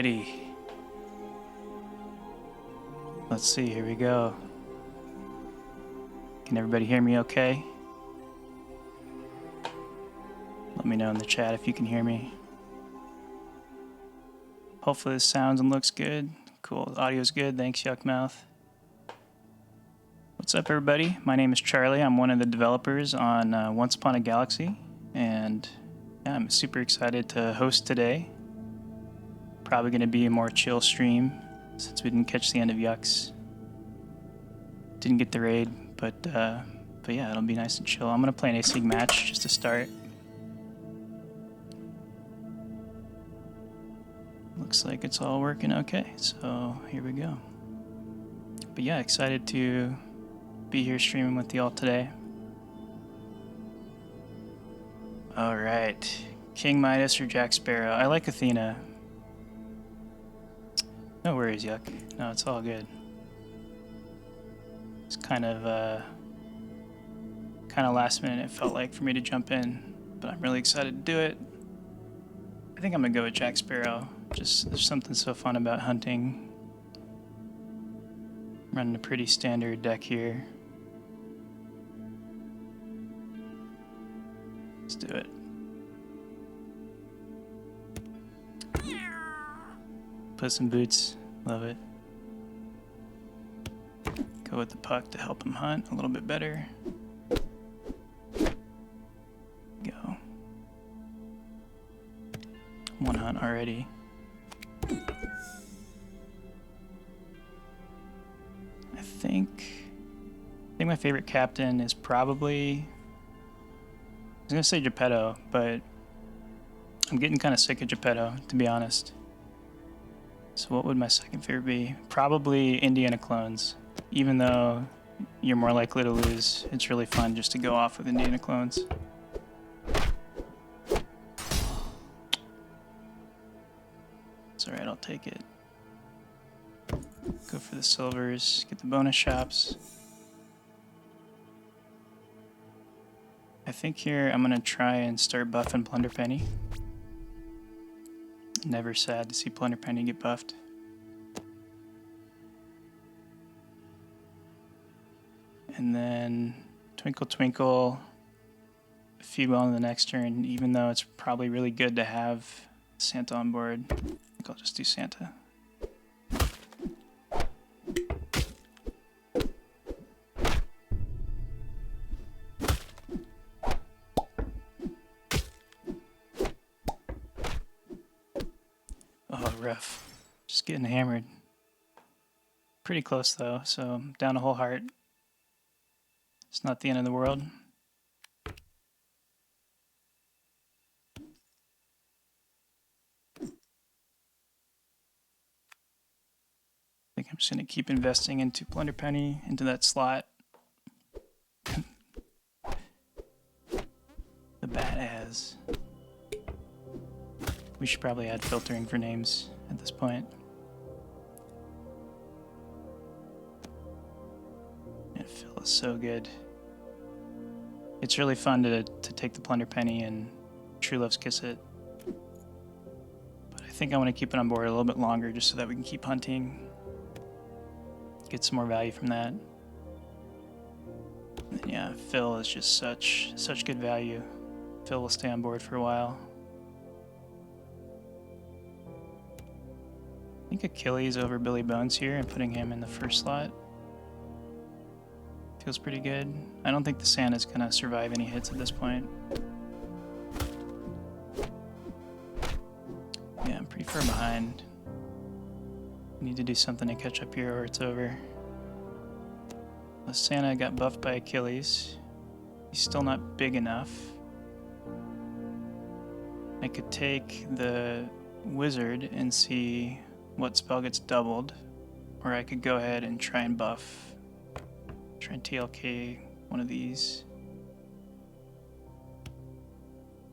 Alrighty. Let's see, here we go. Can everybody hear me okay? Let me know in the chat if you can hear me. Hopefully this sounds and looks good. Cool, the audio's good. Thanks, Yuckmouth. What's up, everybody? My name is Charlie. I'm one of the developers on Once Upon a Galaxy, and yeah, I'm super excited to host today. Probably going to be a more chill stream since we didn't catch the end of Yucks. Didn't get the raid, but yeah, it'll be nice and chill. I'm going to play an ASIG match just to start. Looks like it's all working okay, so here we go. But yeah, excited to be here streaming with y'all today. Alright, King Midas or Jack Sparrow? I like Athena. No worries, Yuck. No, it's all good. It's kind of last minute it felt like for me to jump in, but I'm really excited to do it. I think I'm gonna go with Jack Sparrow. Just there's something so fun about hunting. Running a pretty standard deck here. Let's do it. Puss in Boots, love it. Go with the puck to help him hunt a little bit better. Go. One hunt already. I think my favorite captain is probably, I was gonna say Geppetto, but I'm getting kind of sick of Geppetto, to be honest. So what would my second favorite be? Probably Indiana Clones. Even though you're more likely to lose, it's really fun just to go off with Indiana Clones. It's alright, I'll take it. Go for the silvers, get the bonus shops. I think here I'm gonna try and start buffing Plunder Penny. Never sad to see Plunder Penny get buffed. And then Twinkle Twinkle, feed well in the next turn, even though it's probably really good to have Santa on board. I think I'll just do Santa. Oh, rough. Just getting hammered. Pretty close though, so I'm down a whole heart. It's not the end of the world. I think I'm just gonna keep investing into Plunder Penny, into that slot. The badass. We should probably add filtering for names at this point. And Phil is so good. It's really fun to take the Plunder Penny and True Love's Kiss it. But I think I want to keep it on board a little bit longer just so that we can keep hunting. Get some more value from that. And yeah, Phil is just such good value. Phil will stay on board for a while. I think Achilles over Billy Bones here and putting him in the first slot. Feels pretty good. I don't think the Santa's gonna survive any hits at this point. Yeah, I'm pretty far behind. Need to do something to catch up here or it's over. The Santa got buffed by Achilles. He's still not big enough. I could take the Wizard and see what spell gets doubled, or I could go ahead and try and buff. Try and TLK one of these.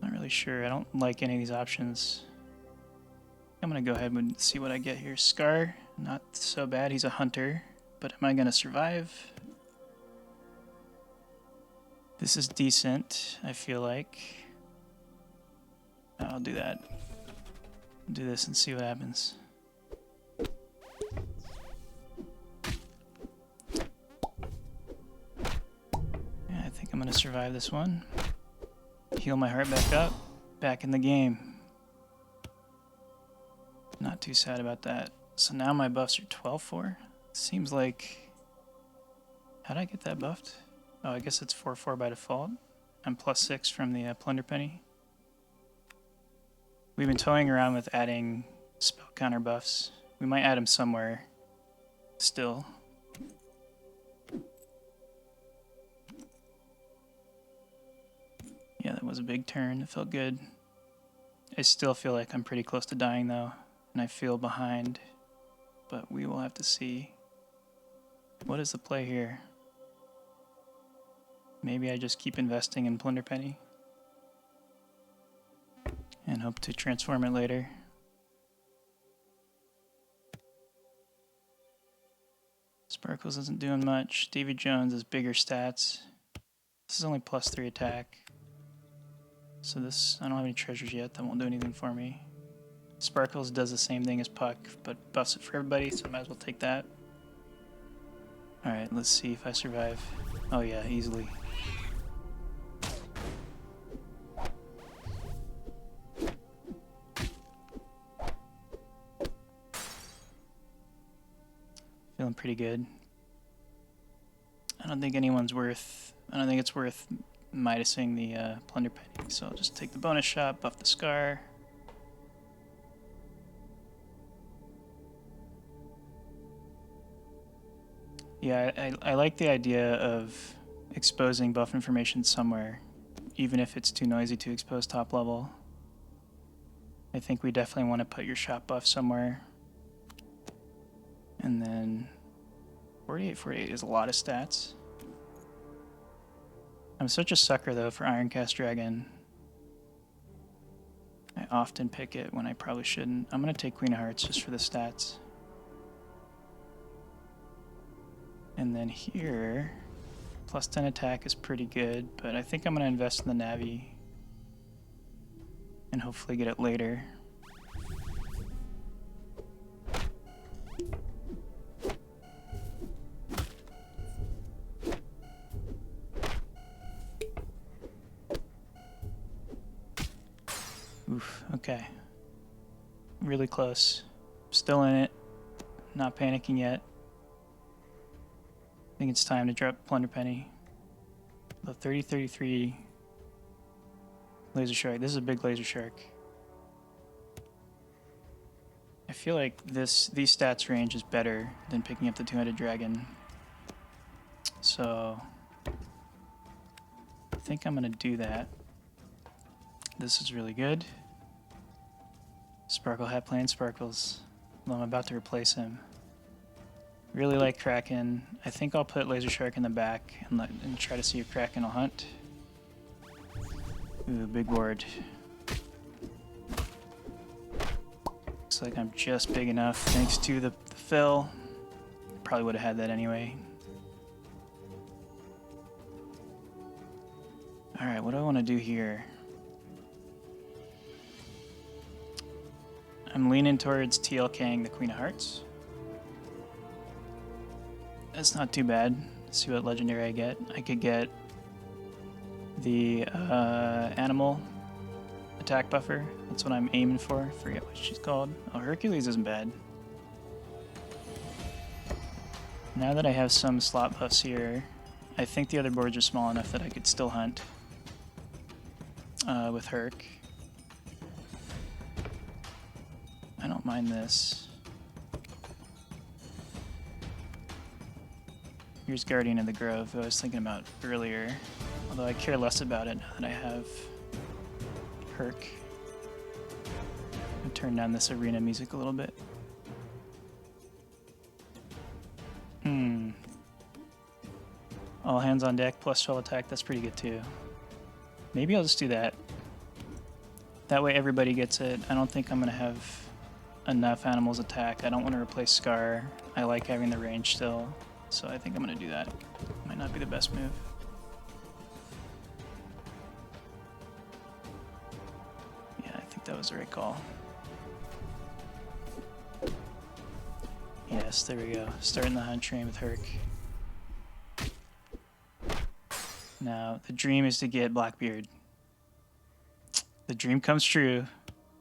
Not really sure. I don't like any of these options. I'm gonna go ahead and see what I get here. Scar, not so bad. He's a hunter, but am I gonna survive? This is decent, I feel like. I'll do that. Do this and see what happens. I'm gonna survive this one. Heal my heart back up. Back in the game. Not too sad about that. So now my buffs are 12-4. Seems like... How'd I get that buffed? Oh, I guess it's 4-4 by default. I'm +6 from the Plunder Penny. We've been toying around with adding spell counter buffs. We might add them somewhere still. Yeah, that was a big turn. It felt good. I still feel like I'm pretty close to dying though, and I feel behind, but we will have to see. What is the play here? Maybe I just keep investing in Plunder Penny and hope to transform it later. Sparkles isn't doing much. Davy Jones has bigger stats. This is only +3 attack. So this, I don't have any treasures yet. That won't do anything for me. Sparkles does the same thing as Puck, but buffs it for everybody, so I might as well take that. Alright, let's see if I survive. Oh yeah, easily. Feeling pretty good. I don't think it's worth Midasing the Plunder Penny, so I'll just take the bonus shot, buff the Scar. Yeah, I like the idea of exposing buff information somewhere, even if it's too noisy to expose top level. I think we definitely want to put your shot buff somewhere. And then 48 is a lot of stats. I'm such a sucker though for Ironcast Dragon. I often pick it when I probably shouldn't. I'm gonna take Queen of Hearts just for the stats. And then here, +10 attack is pretty good, but I think I'm gonna invest in the Navi and hopefully get it later. Oof, okay. Really close. Still in it. Not panicking yet. I think it's time to drop Plunder Penny. The 30-33 Laser Shark. This is a big Laser Shark. I feel like these stats range is better than picking up the two-headed dragon. So I think I'm gonna do that. This is really good. Sparkle Hat playing Sparkles. Well, I'm about to replace him. Really like Kraken. I think I'll put Laser Shark in the back and try to see if Kraken will hunt. Ooh, big board. Looks like I'm just big enough thanks to the fill. Probably would have had that anyway. Alright, what do I want to do here? I'm leaning towards TLKing the Queen of Hearts. That's not too bad. Let's see what legendary I get. I could get the animal attack buffer. That's what I'm aiming for. Forget what she's called. Oh, Hercules isn't bad. Now that I have some slot buffs here, I think the other boards are small enough that I could still hunt with Herc. I don't mind this. Here's Guardian of the Grove, who I was thinking about earlier. Although I care less about it now that I have Herc. I'll turn down this arena music a little bit. All hands on deck plus 12 attack, that's pretty good too. Maybe I'll just do that. That way everybody gets it. I don't think I'm going to have enough animals attack. I don't want to replace Scar. I like having the range still. So I think I'm going to do that. Might not be the best move. Yeah, I think that was the right call. Yes, there we go. Starting the hunt train with Herc. Now, the dream is to get Blackbeard. The dream comes true.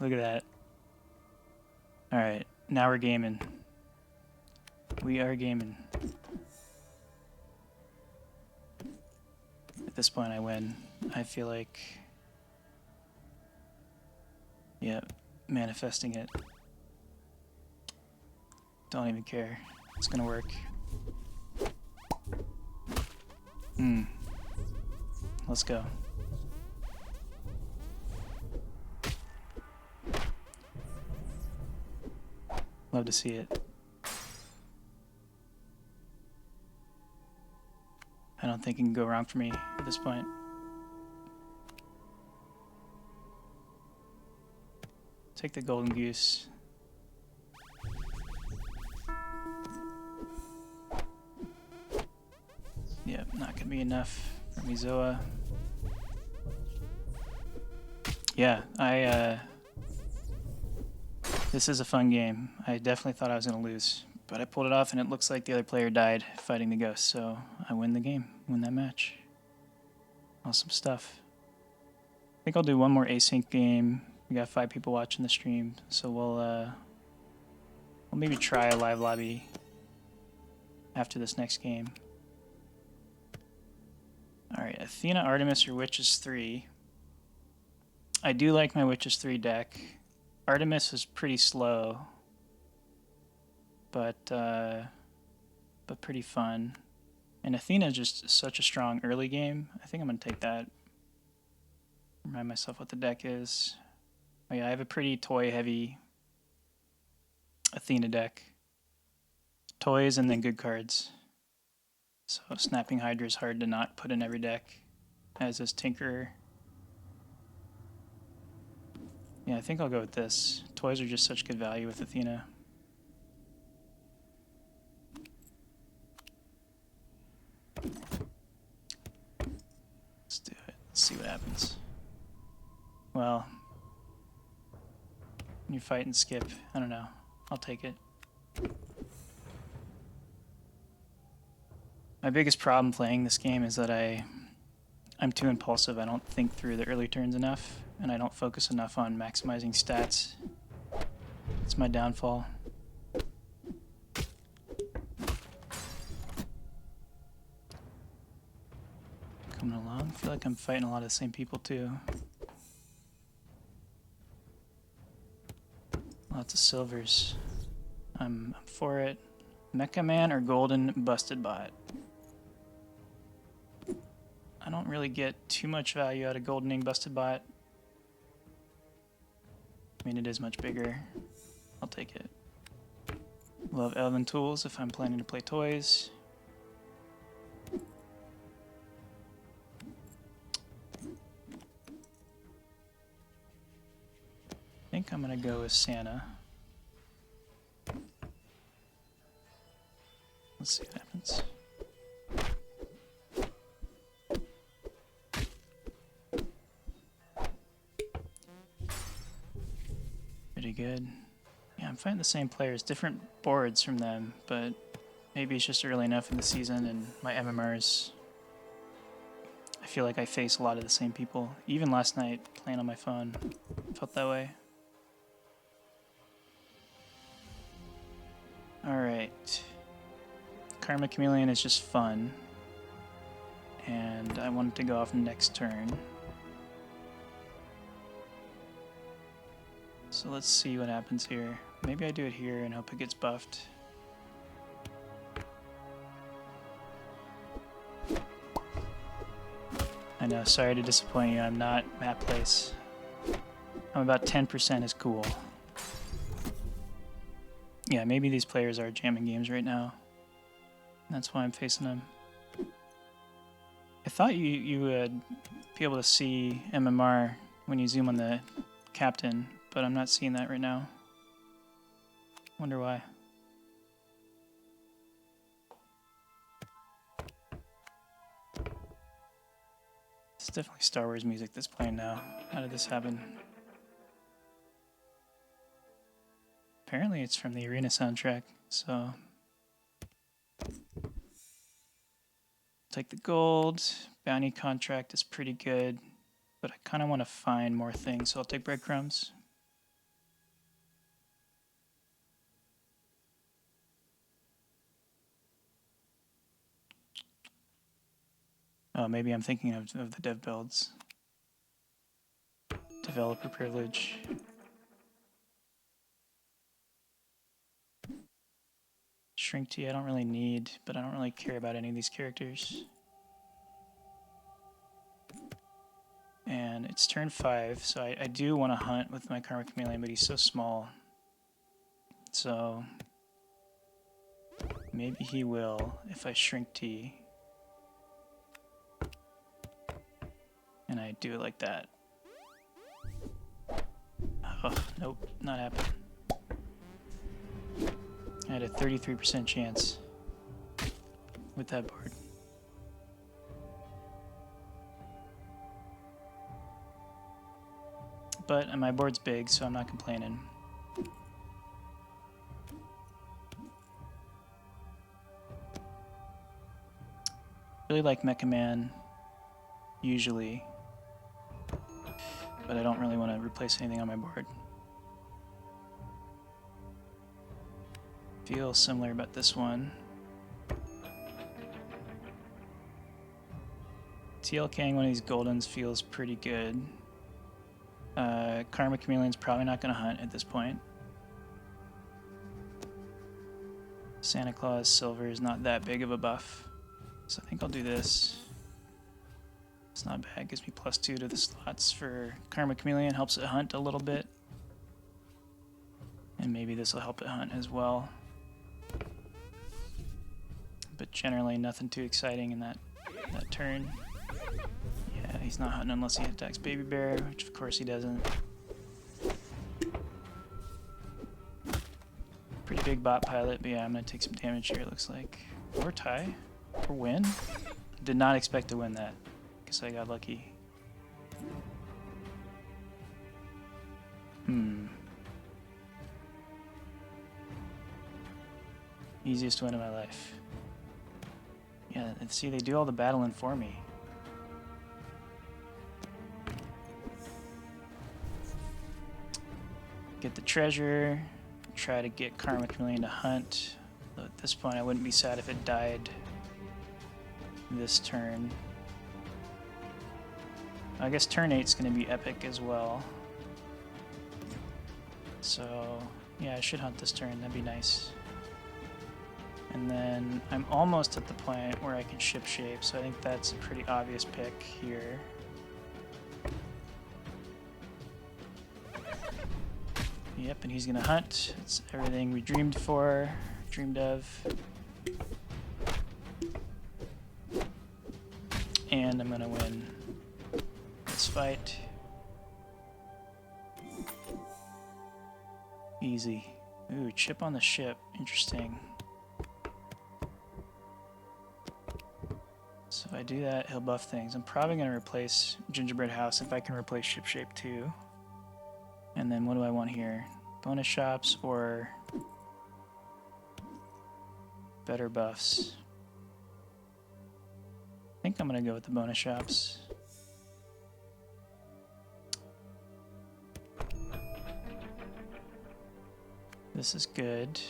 Look at that. Alright, now we're gaming. We are gaming. At this point, I win. I feel like... Yeah, manifesting it. Don't even care. It's gonna work. Let's go. Love to see it. I don't think it can go wrong for me at this point. Take the golden goose. Yep, not gonna be enough for Mizoa. Yeah, this is a fun game. I definitely thought I was gonna lose, but I pulled it off and it looks like the other player died fighting the ghost, so I win the game, win that match. Awesome stuff. I think I'll do one more async game. We got 5 people watching the stream, so we'll maybe try a live lobby after this next game. Alright, Athena, Artemis, or Witches 3. I do like my Witches 3 deck. Artemis is pretty slow, but pretty fun. And Athena is just such a strong early game. I think I'm going to take that. Remind myself what the deck is. Oh yeah, I have a pretty toy-heavy Athena deck. Toys and then good cards. So Snapping Hydra is hard to not put in every deck, as is Tinkerer. Yeah, I think I'll go with this. Toys are just such good value with Athena. Let's do it. Let's see what happens. Well, you fight and skip. I don't know. I'll take it. My biggest problem playing this game is that I'm too impulsive. I don't think through the early turns enough, and I don't focus enough on maximizing stats. It's my downfall. Coming along. I feel like I'm fighting a lot of the same people too. Lots of silvers. I'm for it. Mecha Man or Golden Busted Bot? I don't really get too much value out of Goldening Busted Bot. I mean, it is much bigger. I'll take it. Love Elven Tools if I'm planning to play toys. I think I'm going to go with Santa. Let's see what happens. Pretty good. Yeah, I'm fighting the same players, different boards from them, but maybe it's just early enough in the season and my MMRs. I feel like I face a lot of the same people. Even last night, playing on my phone, felt that way. Alright. Karma Chameleon is just fun. And I wanted to go off next turn. So let's see what happens here. Maybe I do it here and hope it gets buffed. I know, sorry to disappoint you, I'm not map place. I'm about 10% is cool. Yeah, maybe these players are jamming games right now. That's why I'm facing them. I thought you would be able to see MMR when you zoom on the captain, but I'm not seeing that right now. Wonder why. It's definitely Star Wars music that's playing now. How did this happen? Apparently it's from the Arena soundtrack, so... Take the gold. Bounty contract is pretty good, but I kind of want to find more things, so I'll take breadcrumbs. Oh, maybe I'm thinking of the dev builds. Developer privilege. Shrink Tea I don't really need, but I don't really care about any of these characters. And it's turn 5, so I do want to hunt with my Karma Chameleon, but he's so small. So maybe he will if I Shrink Tea. And I do it like that. Oh, nope, not happening. I had a 33% chance with that board. But my board's big, so I'm not complaining. Really like Mecha Man, usually, but I don't really want to replace anything on my board. Feel similar about this one. TLKing one of these Goldens feels pretty good. Karma Chameleon's probably not going to hunt at this point. Santa Claus Silver is not that big of a buff, so I think I'll do this. It's not bad, gives me +2 to the slots for Karma Chameleon, helps it hunt a little bit. And maybe this will help it hunt as well. But generally nothing too exciting in that turn. Yeah, he's not hunting unless he attacks Baby Bear, which of course he doesn't. Pretty big bot pilot, but yeah, I'm gonna take some damage here, it looks like. Or tie, or win. Did not expect to win that. Guess I got lucky. Easiest win of my life. Yeah, see, they do all the battling for me. Get the treasure, try to get Karma Chameleon to hunt. Though at this point, I wouldn't be sad if it died this turn. I guess turn 8's going to be epic as well. So, yeah, I should hunt this turn, that'd be nice. And then I'm almost at the point where I can ship shape, so I think that's a pretty obvious pick here. Yep, and he's gonna hunt. It's everything we dreamed of. And I'm gonna win this fight. Easy. Ooh, chip on the ship. Interesting. So if I do that, he'll buff things. I'm probably going to replace Gingerbread House if I can replace Ship Shape too. And then what do I want here? Bonus shops or better buffs? I think I'm going to go with the bonus shops. This is good.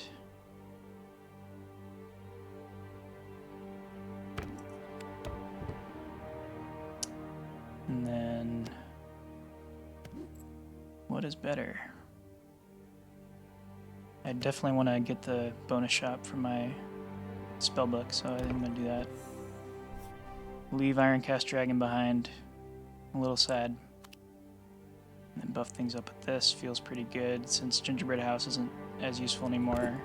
And then, what is better? I definitely want to get the bonus shop for my spellbook, so I think I'm going to do that. Leave Ironcast Dragon behind. A little sad. And then buff things up with this. Feels pretty good since Gingerbread House isn't as useful anymore.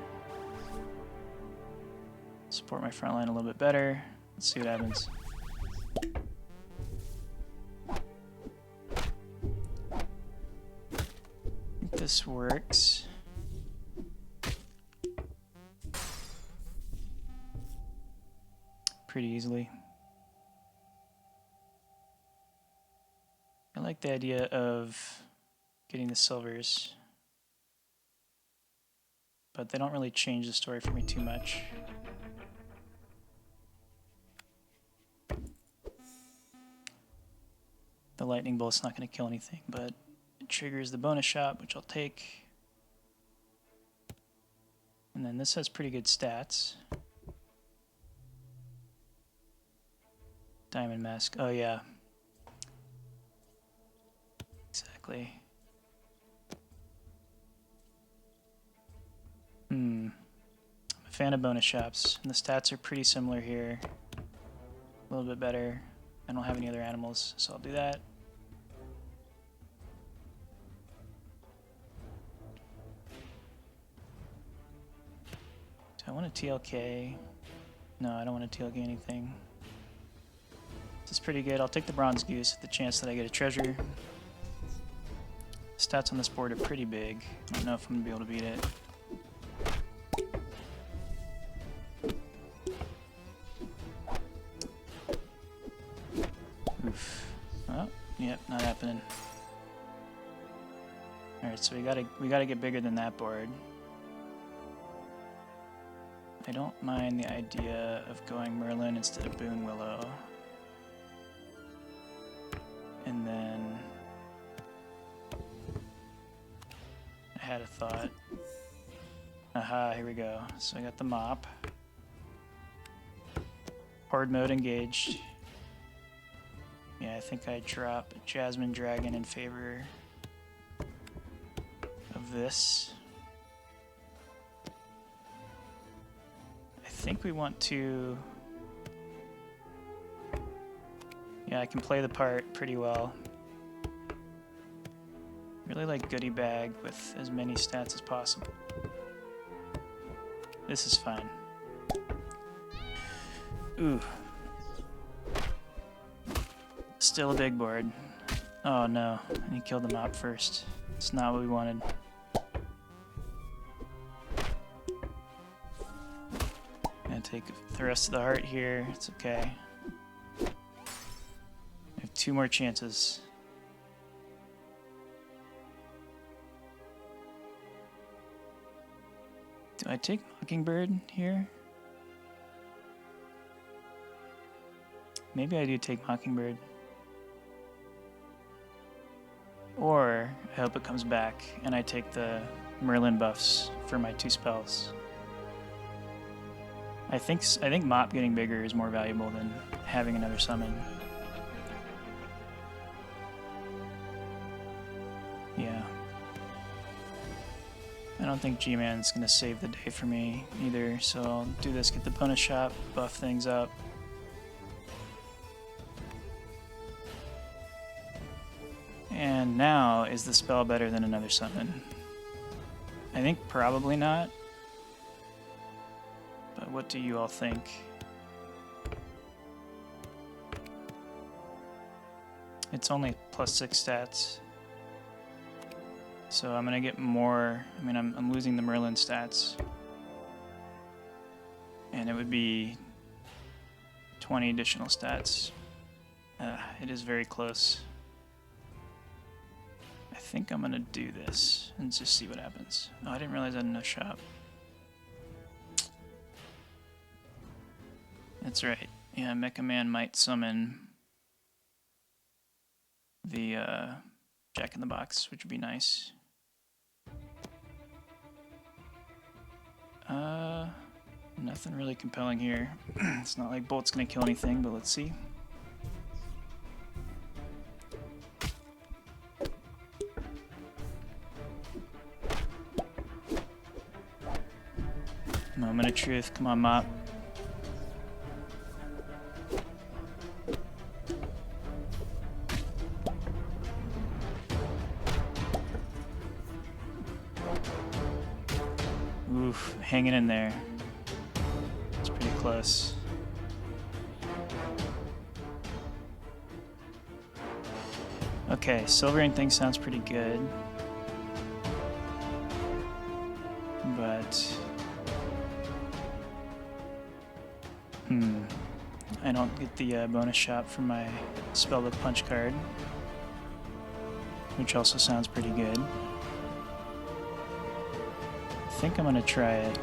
Support my front line a little bit better. Let's see what happens. This works. Pretty easily. I like the idea of getting the silvers, but they don't really change the story for me too much. The lightning bolt's not going to kill anything, but it triggers the bonus shot, which I'll take. And then this has pretty good stats. Diamond Mask. Oh, yeah. Exactly. I'm a fan of bonus shops, and the stats are pretty similar here. A little bit better. I don't have any other animals, so I'll do that. Do I want a TLK? No, I don't want to TLK anything. This is pretty good. I'll take the Bronze Goose with the chance that I get a treasure. Stats on this board are pretty big. I don't know if I'm going to be able to beat it. Oof. Oh, yep, not happening. Alright, so we gotta get bigger than that board. I don't mind the idea of going Merlin instead of Boon Willow. And then I had a thought. Aha, here we go. So I got the mop. Horde mode engaged. Yeah, I think I drop Jasmine Dragon in favor of this. I think we want to... Yeah, I can play the part pretty well. Really like Goodie Bag with as many stats as possible. This is fine. Ooh. Still a big board. Oh no, and he killed the mop first. It's not what we wanted. Gonna take the rest of the heart here. It's okay. I have 2 more chances. Do I take Mockingbird here? Maybe I do take Mockingbird. Or I hope it comes back and I take the Merlin buffs for my 2 spells. I think Mop getting bigger is more valuable than having another summon. Yeah. I don't think G-Man's gonna save the day for me either, so I'll do this, get the bonus shot, buff things up. And now, is the spell better than another summon? I think probably not. But what do you all think? It's only +6 stats. So I'm gonna get more. I mean, I'm losing the Merlin stats. And it would be 20 additional stats. It is very close. I think I'm gonna do this and just see what happens. Oh, I didn't realize I had enough shop. That's right. Yeah, Mecha Man might summon the Jack in the Box, which would be nice. Nothing really compelling here. It's not like Bolt's gonna kill anything, but let's see. Moment of truth. Come on, Mop. Oof, hanging in there. It's pretty close. Okay, Silvering thing sounds pretty good. But... I don't get the bonus shot from my Spellbook Punch card, which also sounds pretty good. I think I'm going to try it.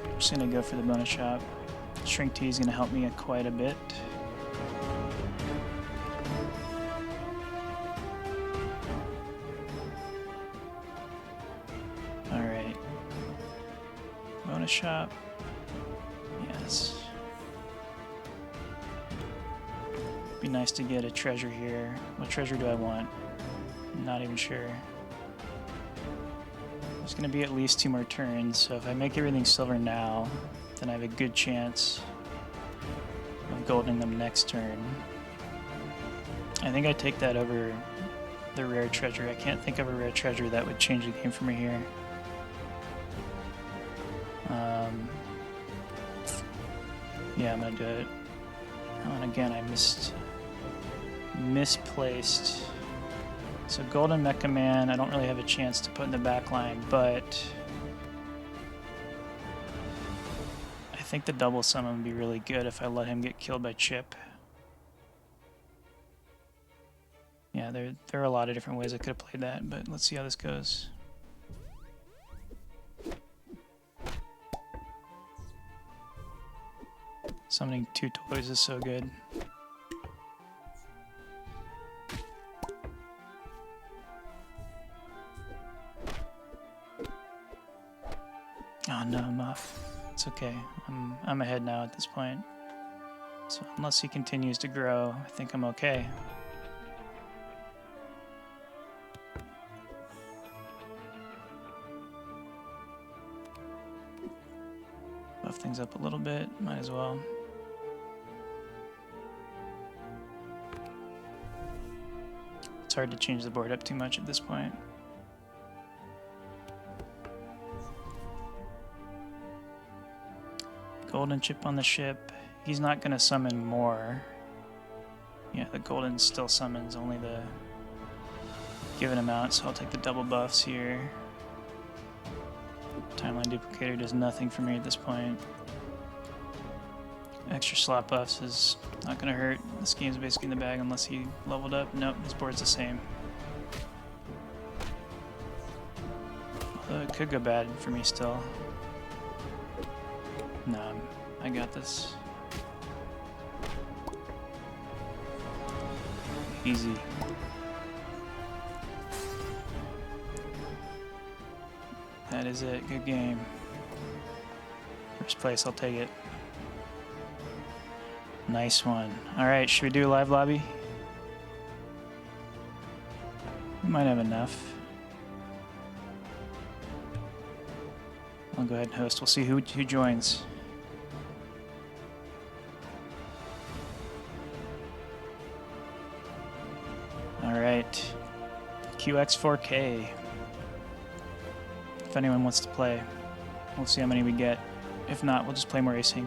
I'm just going to go for the bonus shot. Shrink Tea is going to help me quite a bit. shop. Yes. Be nice to get a treasure here. What treasure do I want? I'm not even sure. There's going to be at least 2 more turns, so if I make everything silver now, then I have a good chance of golding them next turn. I think I take that over the rare treasure. I can't think of a rare treasure that would change the game for me here. Yeah, I'm gonna do it. Oh, and again, I misplaced. So Golden Mecha Man, I don't really have a chance to put in the back line, but I think the double summon would be really good if I let him get killed by Chip. Yeah, there are a lot of different ways I could have played that, but let's see how this goes. Summoning 2 toys is so good. Oh no, I'm off. It's okay. I'm ahead now at this point. So unless he continues to grow, I think I'm okay. Buff things up a little bit, might as well. It's hard to change the board up too much at this point. Golden Chip on the ship. He's not going to summon more. Yeah, the Golden still summons only the given amount, so I'll take the double buffs here. Timeline Duplicator does nothing for me at this point. Extra slot buffs is not going to hurt. This game's basically in the bag unless he leveled up. Nope, his board's the same. Although it could go bad for me still. No, I got this. Easy. That is it. Good game. First place, I'll take it. Nice one. Alright, should we do a live lobby? We might have enough. I'll go ahead and host. We'll see who joins. Alright. QX4K. If anyone wants to play, we'll see how many we get. If not, we'll just play more async.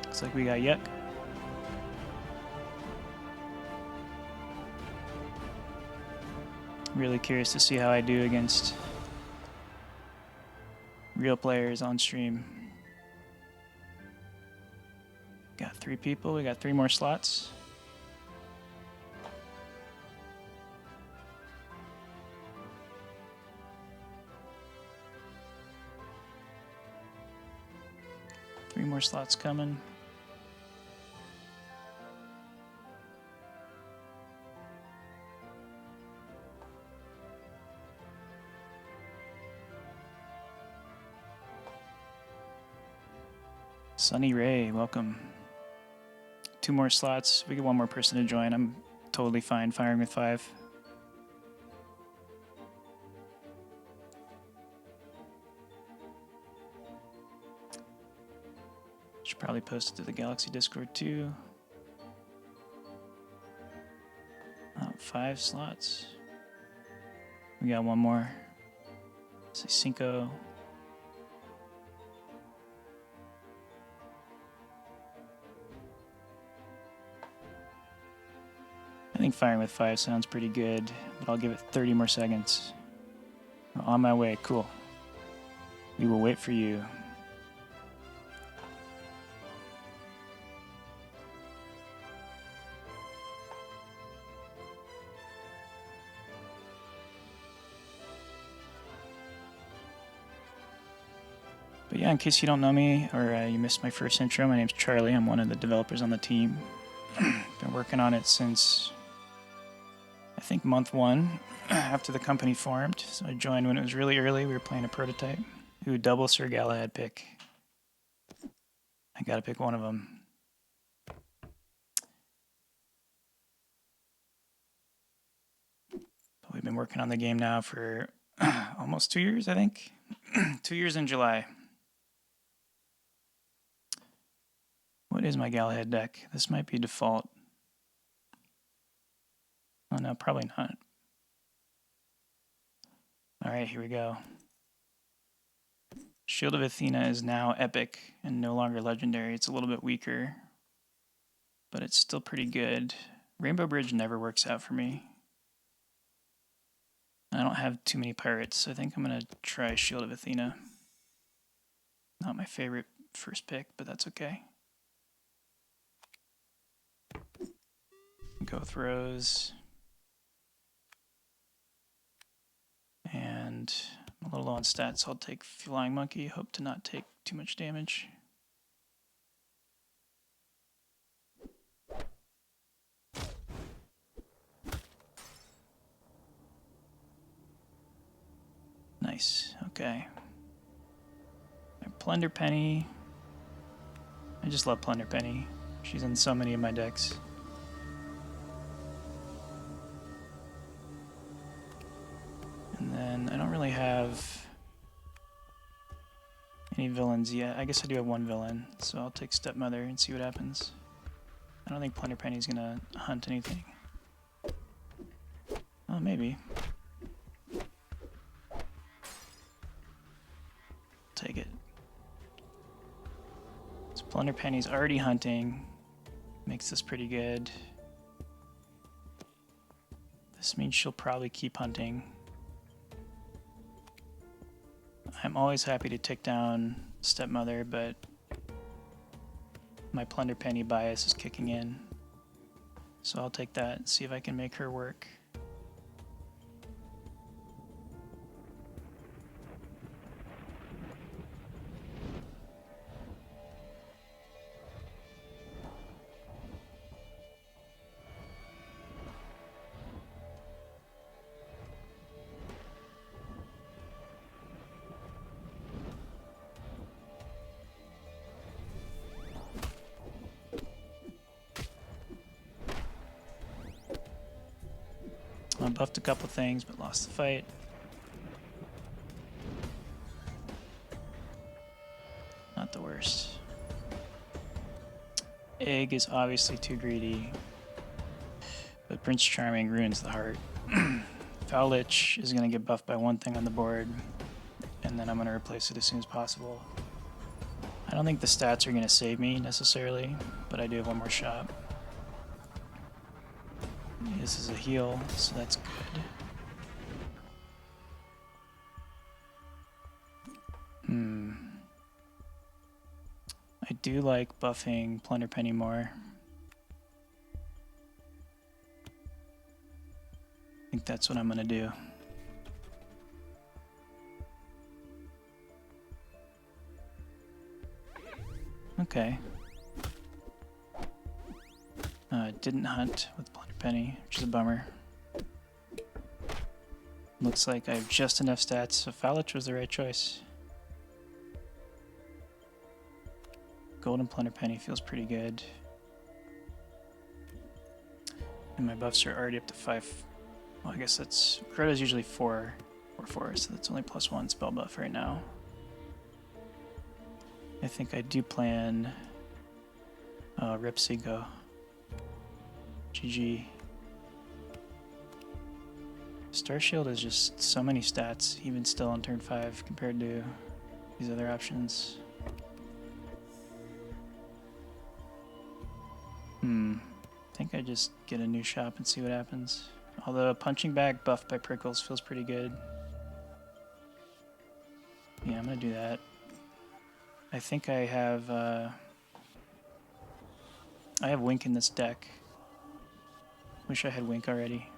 Looks like we got Yuck. Really curious to see how I do against real players on stream. Got 3 people, we got 3 more slots. Three more slots coming. Sunny Ray, welcome. 2 more slots. We get 1 more person to join. I'm totally fine firing with 5. Should probably post it to the Galaxy Discord too. 5 slots. We got 1 more. Let's say Cinco. I think firing with 5 sounds pretty good, but I'll give it 30 more seconds. On my way, cool. We will wait for you. But yeah, in case you don't know me or you missed my first intro, my name's Charlie. I'm one of the developers on the team. Been working on it since I think month 1 after the company formed. So I joined when it was really early. We were playing a prototype. Ooh, double Sir Galahad pick. I gotta pick one of them. But we've been working on the game now for almost 2 years, I think. 2 years in July. What is my Galahad deck? This might be default. Oh no, probably not. Alright, here we go. Shield of Athena is now epic and no longer legendary. It's a little bit weaker, but it's still pretty good. Rainbow Bridge never works out for me. I don't have too many pirates, so I think I'm going to try Shield of Athena. Not my favorite first pick, but that's okay. Go with Rose. And I'm a little low on stats, so I'll take Flying Monkey. Hope to not take too much damage. Nice, okay. Plunder Penny. I just love Plunder Penny. She's in so many of my decks. And then I don't really have any villains yet. I guess I do have one villain, so I'll take Stepmother and see what happens. I don't think Plunder Penny's gonna hunt anything. Oh, maybe. Take it. So Plunder Penny's already hunting. Makes this pretty good. This means she'll probably keep hunting. I'm always happy to take down Stepmother, but my Plunder Penny bias is kicking in. So I'll take that and see if I can make her work. I buffed a couple things, but lost the fight. Not the worst. Egg is obviously too greedy, but Prince Charming ruins the heart. Foul Lich is going to get buffed by one thing on the board, and then I'm going to replace it as soon as possible. I don't think the stats are going to save me necessarily, but I do have one more shot. This is a heal, so that's good. I do like buffing Plunder Penny more. I think that's what I'm gonna do. Okay. Didn't hunt with Plunder Penny, which is a bummer. Looks like I have just enough stats, so Foul Lich was the right choice. Golden Plunder Penny feels pretty good. And my buffs are already up to 5. Well, I guess that's... Crota's usually 4 or 4, so that's only +1 spell buff right now. I think I do plan Rip Seago. GG. Starshield is just so many stats, even still on turn 5 compared to these other options. I think I just get a new shop and see what happens. Although a punching bag buffed by Prickles feels pretty good. Yeah, I'm gonna do that. I think I have Wink in this deck. Wish I had Wink already.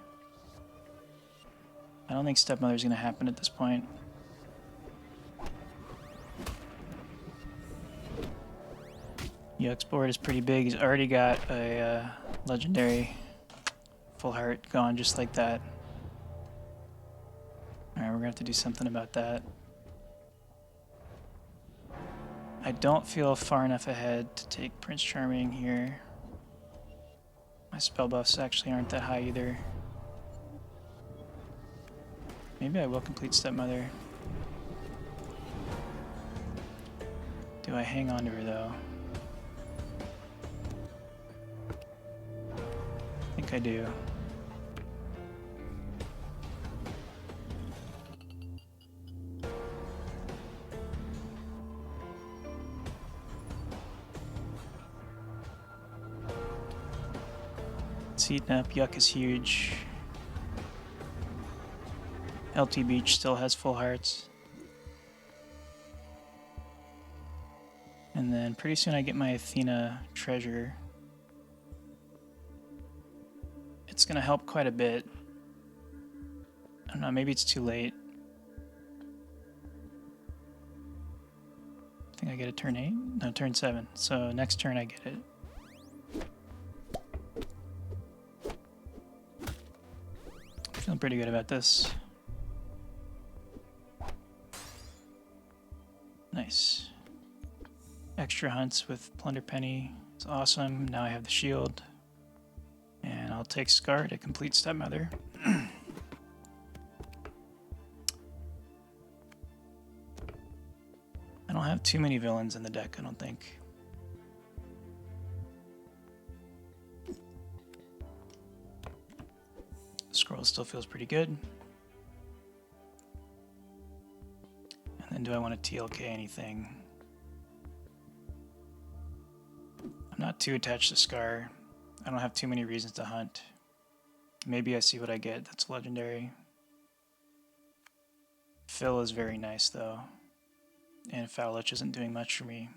I don't think Stepmother's gonna happen at this point. Yuck's board is pretty big. He's already got a legendary Full heart gone just like that. Alright, we're gonna have to do something about that. I don't feel far enough ahead to take Prince Charming here. My spell buffs actually aren't that high either. Maybe I will complete Stepmother. Do I hang on to her though? I think I do. It's eating up. Yuck is huge. LT Beach still has full hearts. And then pretty soon I get my Athena treasure. It's gonna help quite a bit. I don't know, maybe it's too late. I think I get a turn 8? No, turn 7. So next turn I get it. Feeling pretty good about this. Nice. Extra hunts with Plunder Penny. It's awesome. Now I have the shield. And I'll take Scar to complete Stepmother. I don't have too many villains in the deck, I don't think. Scroll still feels pretty good. And then do I want to TLK anything? I'm not too attached to Scar. I don't have too many reasons to hunt. Maybe I see what I get that's legendary. Phil is very nice though. And Fowlich isn't doing much for me.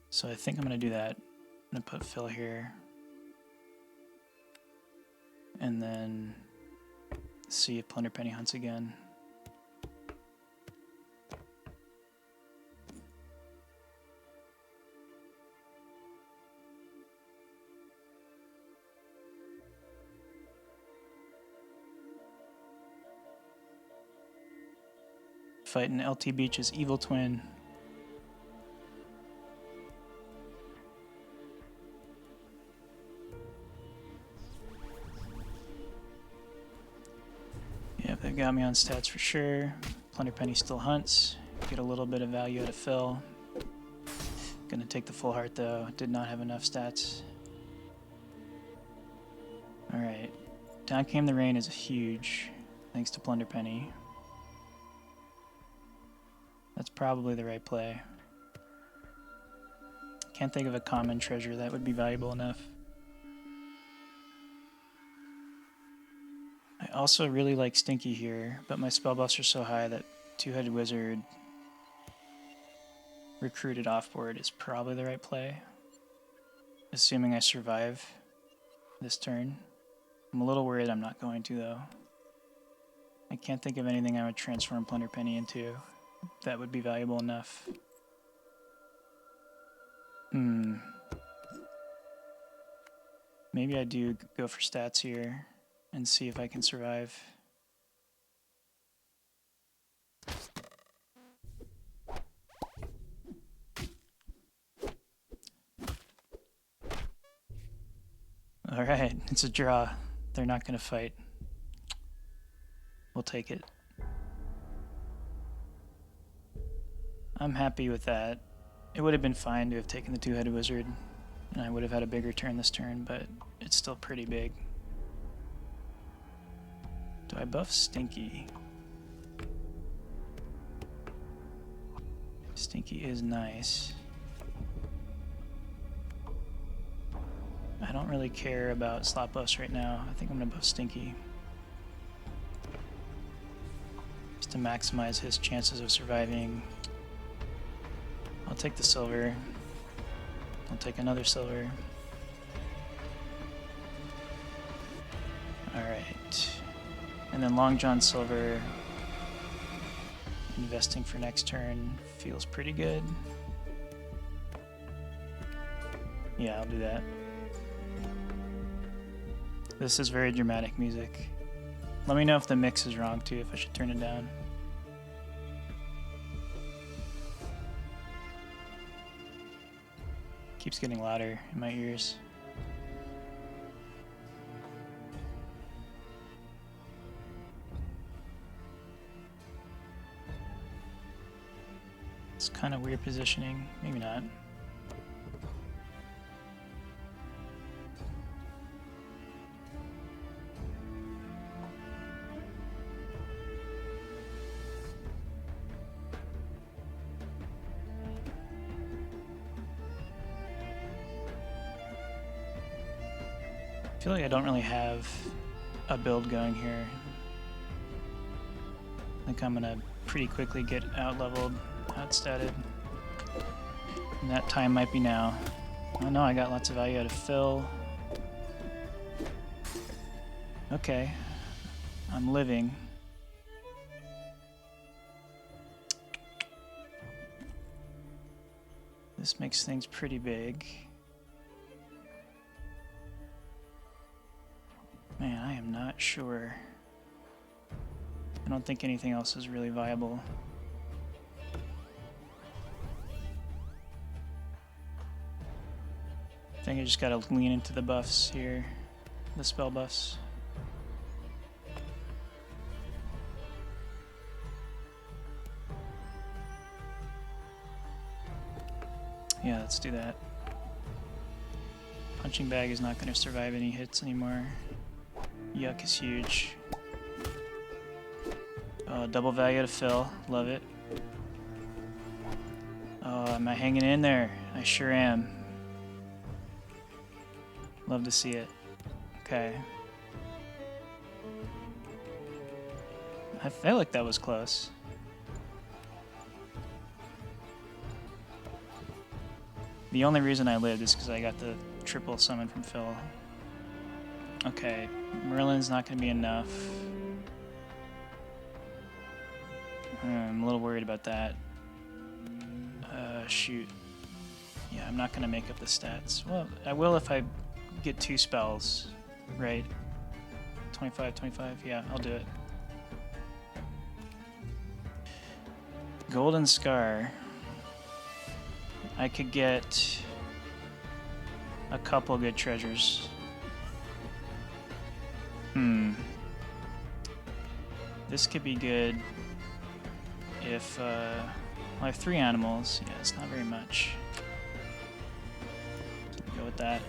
So I think I'm going to do that. I'm going to put Phil here. And then see if Plunder Penny hunts again. Fighting LT Beach's evil twin. Yep, they've got me on stats for sure. Plunder Penny still hunts. Get a little bit of value out of Phil. Gonna take the full heart though. Did not have enough stats. Alright. Down Came the Rain is huge, thanks to Plunder Penny. That's probably the right play. Can't think of a common treasure that would be valuable enough. I also really like Stinky here, but my spell buffs are so high that Two-Headed Wizard recruited offboard is probably the right play. Assuming I survive this turn. I'm a little worried I'm not going to though. I can't think of anything I would transform Plunder Penny into that would be valuable enough. Maybe I do go for stats here and see if I can survive. Alright, it's a draw. They're not going to fight. We'll take it. I'm happy with that. It would have been fine to have taken the Two-Headed Wizard, and I would have had a bigger turn this turn, but it's still pretty big. Do I buff Stinky? Stinky is nice. I don't really care about slot buffs right now. I think I'm gonna buff Stinky. Just to maximize his chances of surviving. I'll take the silver. I'll take another silver. Alright. And then Long John Silver. Investing for next turn feels pretty good. Yeah, I'll do that. This is very dramatic music. Let me know if the mix is wrong too, if I should turn it down. Keeps getting louder in my ears. It's kind of weird positioning. Maybe not. I feel like I don't really have a build going here. I think I'm gonna pretty quickly get out-leveled, out-statted. And that time might be now. Oh no, I got lots of value out of Phil. Okay. I'm living. This makes things pretty big. Man, I am not sure. I don't think anything else is really viable. I think I just gotta lean into the buffs here. The spell buffs. Yeah, let's do that. Punching Bag is not gonna survive any hits anymore. Yuck is huge. Double value to fill. Love it. Oh, am I hanging in there? I sure am. Love to see it. Okay. I feel like that was close. The only reason I lived is because I got the triple summon from Phil. Okay, Merlin's not going to be enough. I'm a little worried about that. Shoot. Yeah, I'm not going to make up the stats. Well, I will if I get 2 spells, right? 25, 25, yeah, I'll do it. Golden Scar. I could get a couple good treasures. This could be good if well, I have 3 animals. Yeah, it's not very much. Go with that.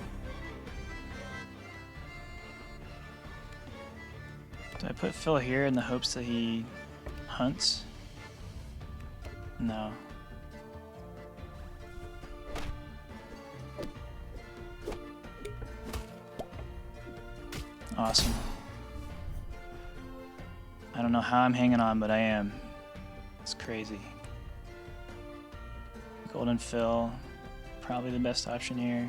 Do I put Phil here in the hopes that he hunts? No. Awesome. I don't know how I'm hanging on, but I am. It's crazy. Golden Fill, probably the best option here.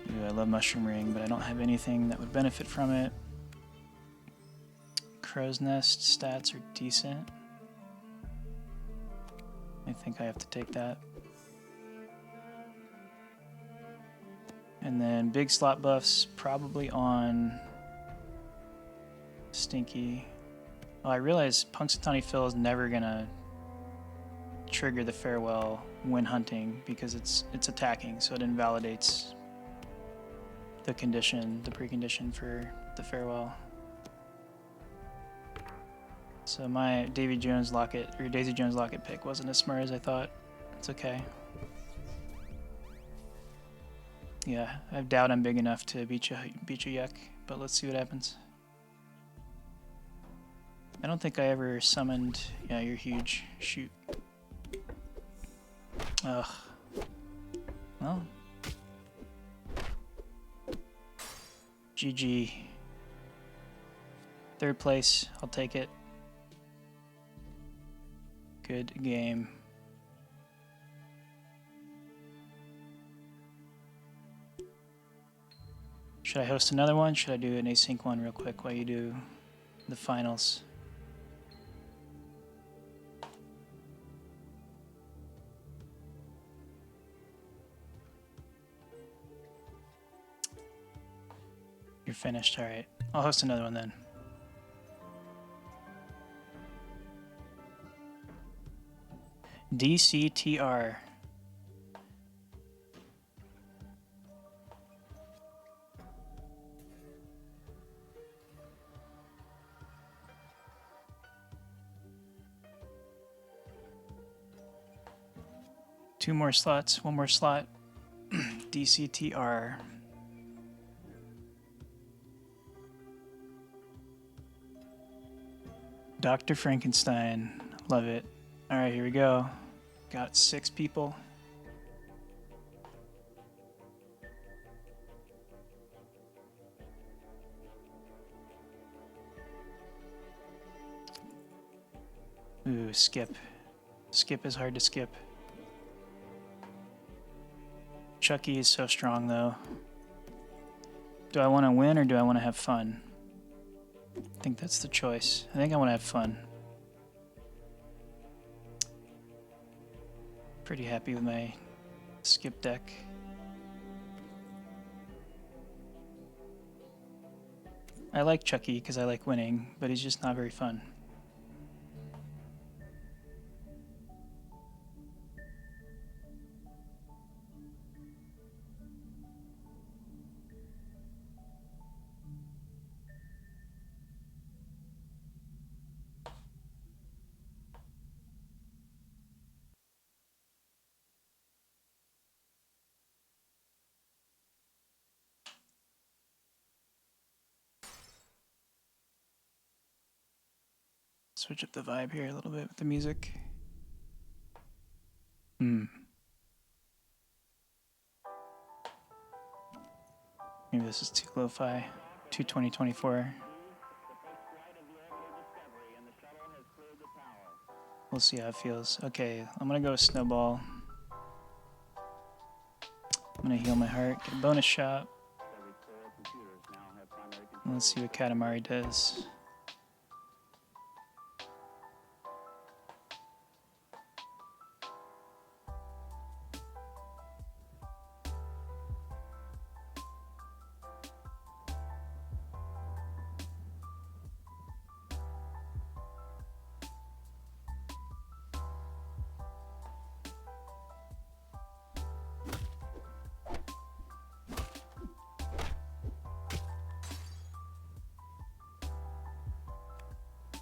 Ooh, I love Mushroom Ring, but I don't have anything that would benefit from it. Crow's Nest stats are decent. I think I have to take that. And then big slot buffs, probably on Stinky. Oh, I realize Punxsutawney Phil is never gonna trigger the Farewell when hunting because it's attacking, so it invalidates the condition, the precondition for the Farewell. So my Davy Jones Locket or Daisy Jones Locket pick wasn't as smart as I thought. It's okay. Yeah, I doubt I'm big enough to beat you, Yuck, but let's see what happens. I don't think I ever summoned... Yeah, you're huge. Shoot. Ugh. Well. GG. 3rd place. I'll take it. Good game. Should I host another one? Should I do an async one real quick while you do the finals? finished. All right. I'll host another one then. DCTR. Two more slots, one more slot. DCTR. Dr. Frankenstein. Love it. All right, here we go. Got 6 people. Ooh, skip. Skip is hard to skip. Chucky is so strong, though. Do I want to win or do I want to have fun? I think that's the choice. I think I want to have fun. Pretty happy with my skip deck. I like Chucky because I like winning, but he's just not very fun. Switch up the vibe here a little bit with the music. Maybe this is too lo-fi. 22024. We'll see how it feels. Okay, I'm gonna go with Snowball. I'm gonna heal my heart, get a bonus shot. Let's see what Katamari does.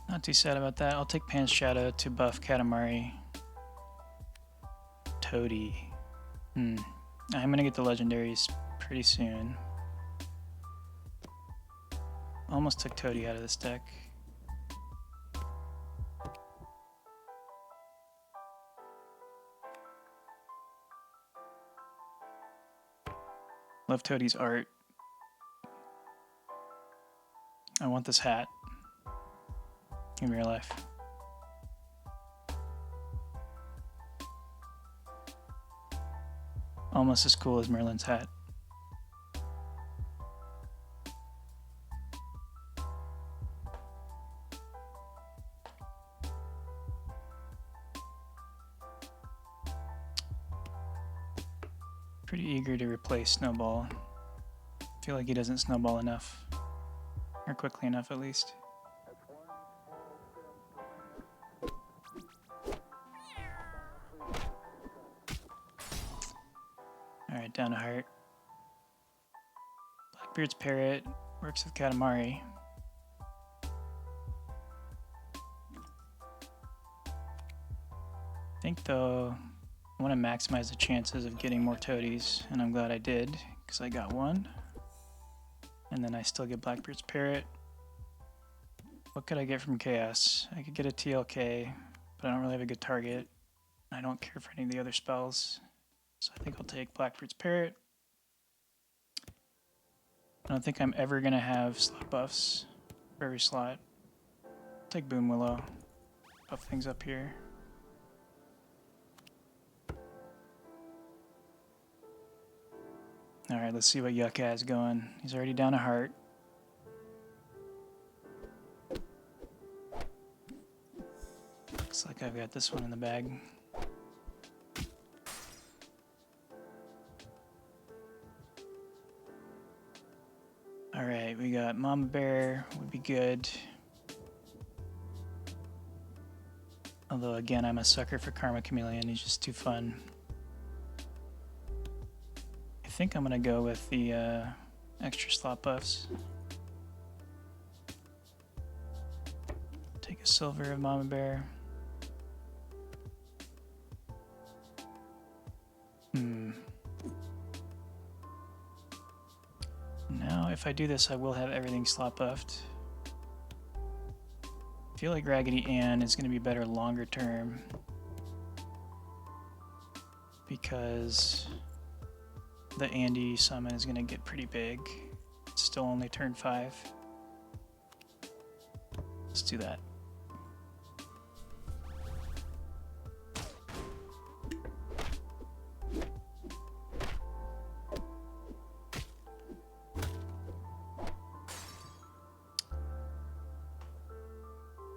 Not too sad about that. I'll take Pan's Shadow to buff Katamari. Toady. I'm gonna get the legendaries pretty soon. Almost took Toady out of this deck. Love Toady's art. I want this hat in real life. Almost as cool as Merlin's hat. Pretty eager to replace Snowball. I feel like he doesn't snowball enough. Or quickly enough, at least. Alright, down to heart. Blackbeard's Parrot works with Katamari. I think, though, I want to maximize the chances of getting more Toadies, and I'm glad I did, because I got one. And then I still get Blackbeard's Parrot. What could I get from Chaos? I could get a TLK, but I don't really have a good target. I don't care for any of the other spells. So I think I'll take Blackbeard's Parrot. I don't think I'm ever going to have slot buffs for every slot. I'll take Boom Willow. Buff things up here. Alright, let's see what Yuck has going. He's already down a heart. Looks like I've got this one in the bag. Alright, we got Mama Bear would be good. Although again, I'm a sucker for Karma Chameleon. He's just too fun. I think I'm gonna go with the extra slot buffs. Take a silver of Mama Bear. Now, if I do this, I will have everything slot buffed. I feel like Raggedy Ann is going to be better longer term because the Andy summon is going to get pretty big. It's still only turn 5. Let's do that.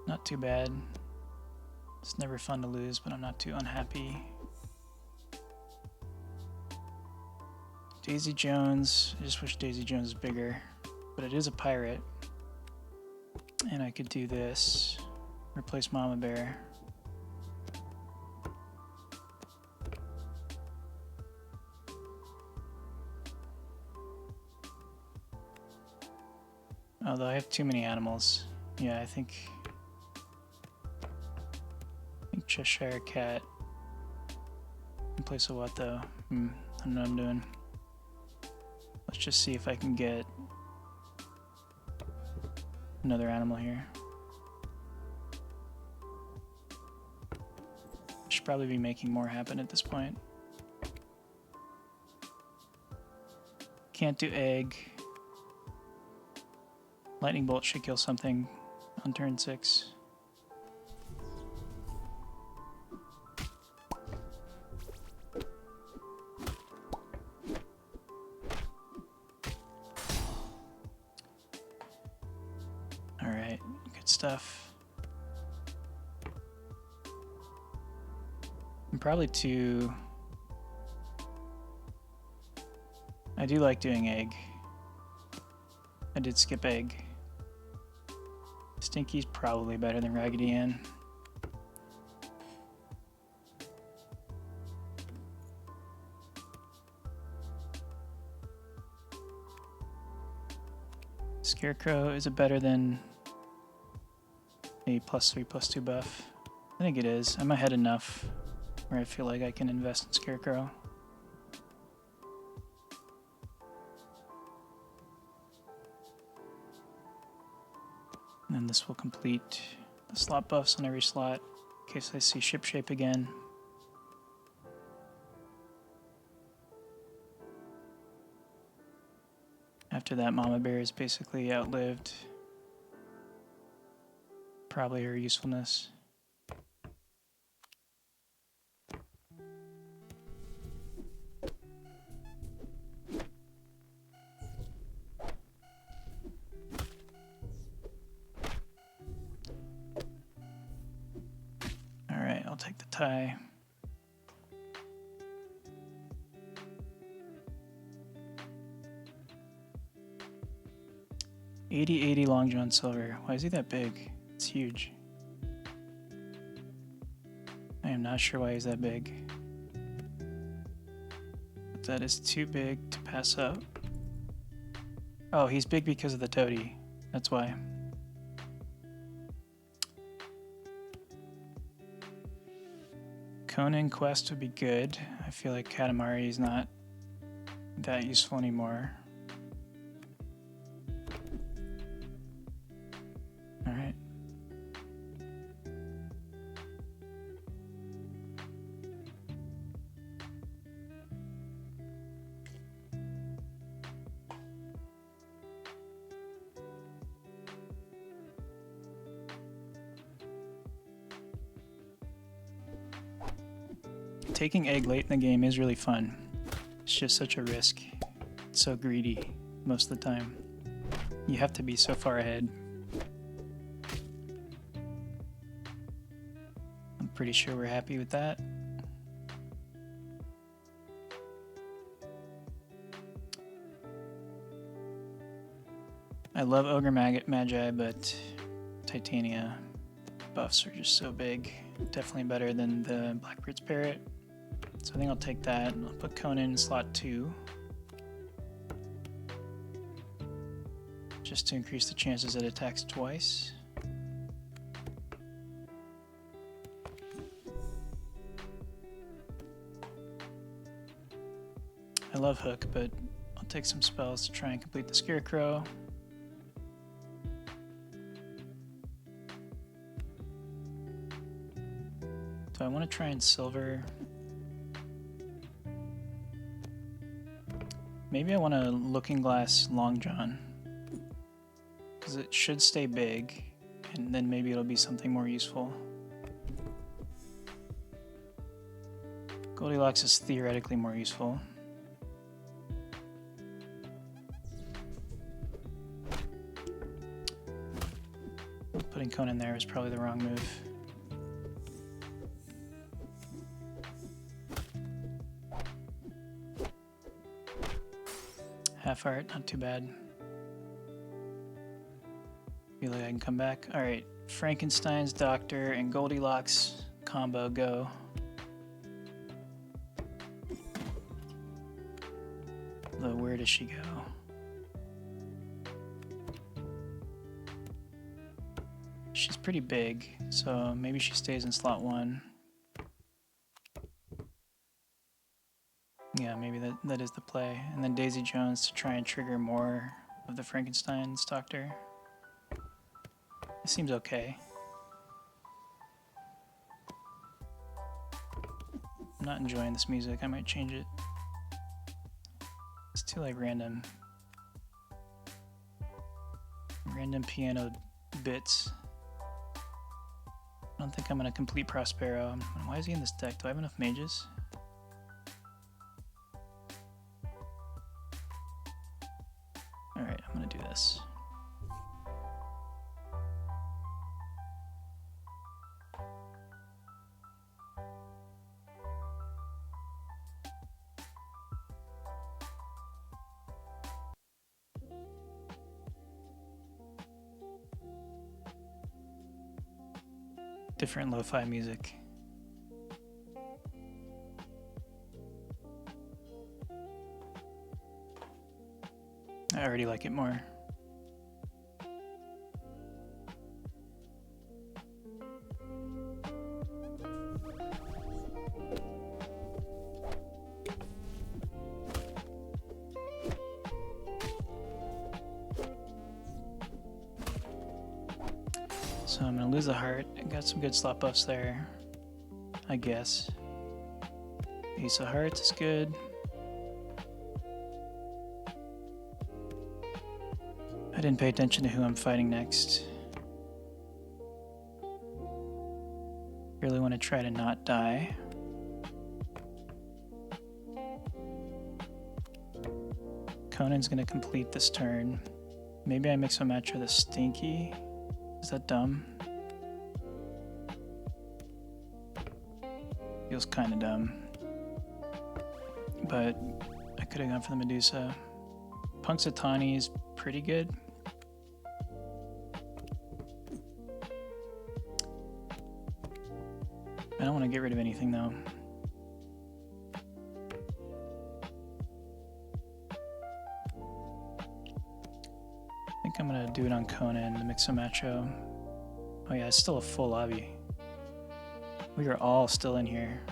Not too bad. It's never fun to lose, but I'm not too unhappy. Daisy Jones. I just wish Daisy Jones was bigger, but it is a pirate. And I could do this. Replace Mama Bear. Although I have too many animals. Yeah, I think Cheshire Cat in place of what though? I don't know what I'm doing. Let's just see if I can get another animal here. I should probably be making more happen at this point. Can't do egg. Lightning Bolt should kill something on turn 6. Alright, good stuff. I'm probably too... I do like doing egg. I did skip egg. Stinky's probably better than Raggedy Ann. Scarecrow, is it better than a +3/+2 buff? I think it is. I'm ahead enough where I feel like I can invest in Scarecrow. And then this will complete the slot buffs on every slot in case I see ship shape again. After that, Mama Bear is basically outlived probably her usefulness. Alright, I'll take the tie. $80 Long John Silver. Why is he that big? It's huge. I am not sure why he's that big. But that is too big to pass up. Oh, he's big because of the toady. That's why. Conan Quest would be good. I feel like Katamari is not that useful anymore. Alright. Taking egg late in the game is really fun. It's just such a risk. It's so greedy most of the time. You have to be so far ahead. I'm pretty sure we're happy with that. I love Ogre Magi, but Titania buffs are just so big. Definitely better than the Blackbeard's Parrot. So I think I'll take that. I'll put Conan in slot 2. Just to increase the chances it attacks twice. I love Hook, but I'll take some spells to try and complete the Scarecrow. Do I want to try and silver? Maybe I want a Looking Glass Long John, because it should stay big, and then maybe it'll be something more useful. Goldilocks is theoretically more useful. Putting Conan there is probably the wrong move. Half art, not too bad. Feel like I can come back. Alright, Frankenstein's Doctor and Goldilocks combo, go. Though, where does she go? She's pretty big, so maybe she stays in slot 1. Yeah, maybe that is the play. And then Daisy Jones to try and trigger more of the Frankenstein's Doctor. It seems okay. I'm not enjoying this music. I might change it. It's too like random piano bits. I don't think I'm gonna complete Prospero. Why is he in this deck? Do I have enough mages? Alright, I'm gonna do this. Different lo-fi music. I already like it more. So I'm gonna lose the heart. I got some good slot buffs there, I guess. Ace of Hearts is good. I didn't pay attention to who I'm fighting next. Really want to try to not die. Conan's gonna complete this turn. Maybe I mix a match with a Stinky. Is that dumb? Feels kind of dumb. But I could have gone for the Medusa. Punxsutawney is pretty good. I don't want to get rid of anything though. I think I'm gonna do it on Conan to mix a macho. Oh yeah, it's still a full lobby. We are all still in here.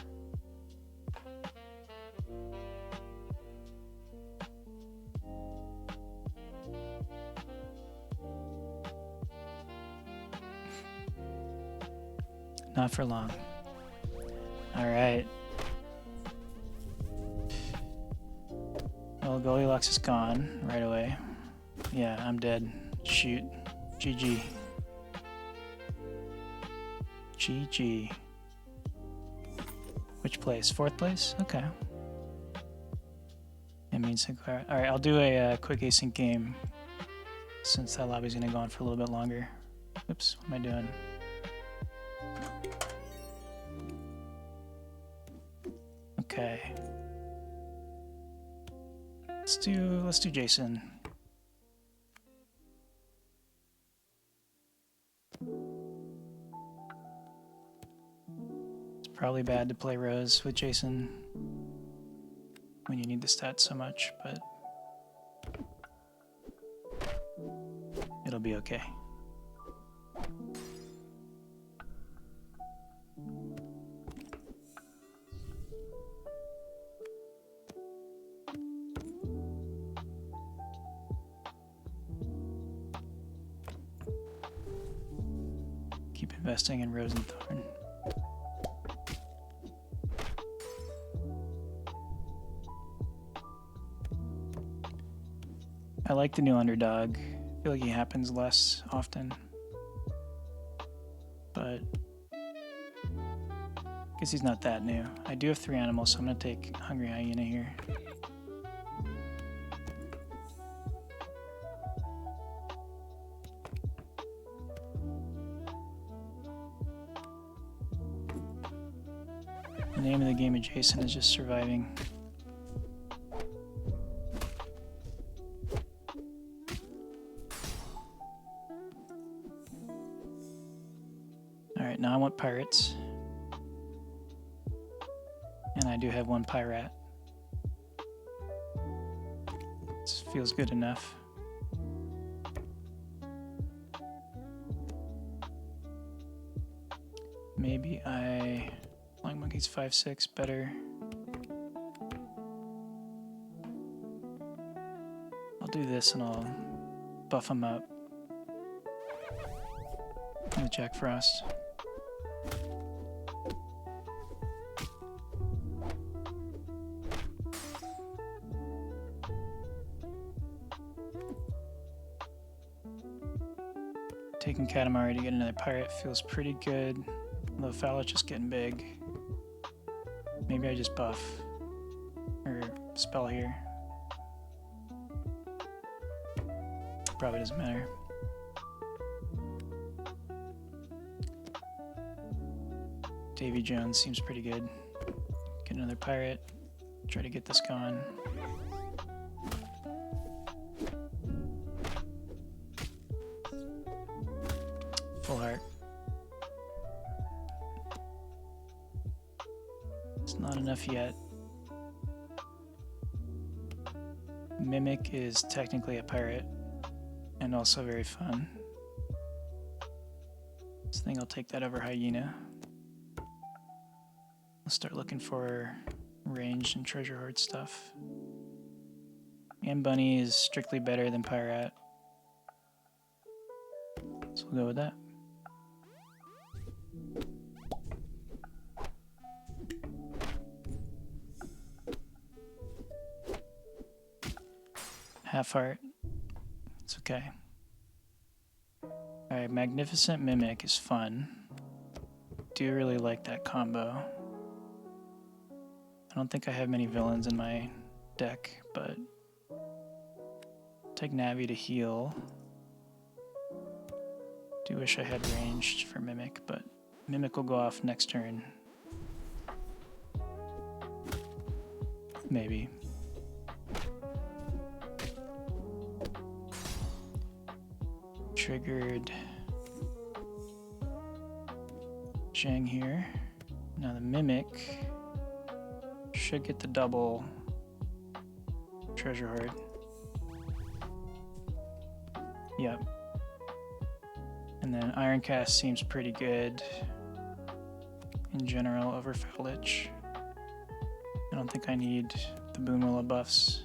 Not for long. All right. Well, Goldilocks is gone right away. Yeah, I'm dead. Shoot. GG. GG. Which place? 4th place? Okay. It means Sinclair. Alright, I'll do a quick async game since that lobby's gonna go on for a little bit longer. Oops, what am I doing? Okay. Let's do Jason. Probably bad to play Rose with Jason when you need the stats so much, but it'll be okay. Keep investing in Rose and Thorn. I like the new underdog. I feel like he happens less often. But I guess he's not that new. I do have 3 animals, so I'm going to take Hungry Hyena here. The name of the game of Jason is just surviving. Alright, now I want pirates. And I do have 1 pirate. This feels good enough. Maybe Flying Monkey's 5/6 better. I'll do this and I'll buff him up with Jack Frost. Taking Katamari to get another pirate feels pretty good, although Fowler's just getting big. Maybe I just buff or spell here. Probably doesn't matter. Davy Jones seems pretty good. Get another pirate. Try to get this going. Full heart. It's not enough yet. Mimic is technically a pirate and also very fun. So I think I'll take that over Hyena. I'll start looking for ranged and treasure hoard stuff. And Bunny is strictly better than Pirate. So we'll go with that. Half heart. It's okay. Alright, Magnificent Mimic is fun. Do really like that combo. I don't think I have many villains in my deck, but take Navi to heal. Do wish I had ranged for Mimic, but Mimic will go off next turn. Maybe. Triggered Zhang here. Now the Mimic should get the double treasure hoard. Yep. And then Ironcast seems pretty good in general over Fowlich. I don't think I need the Boonwilla buffs,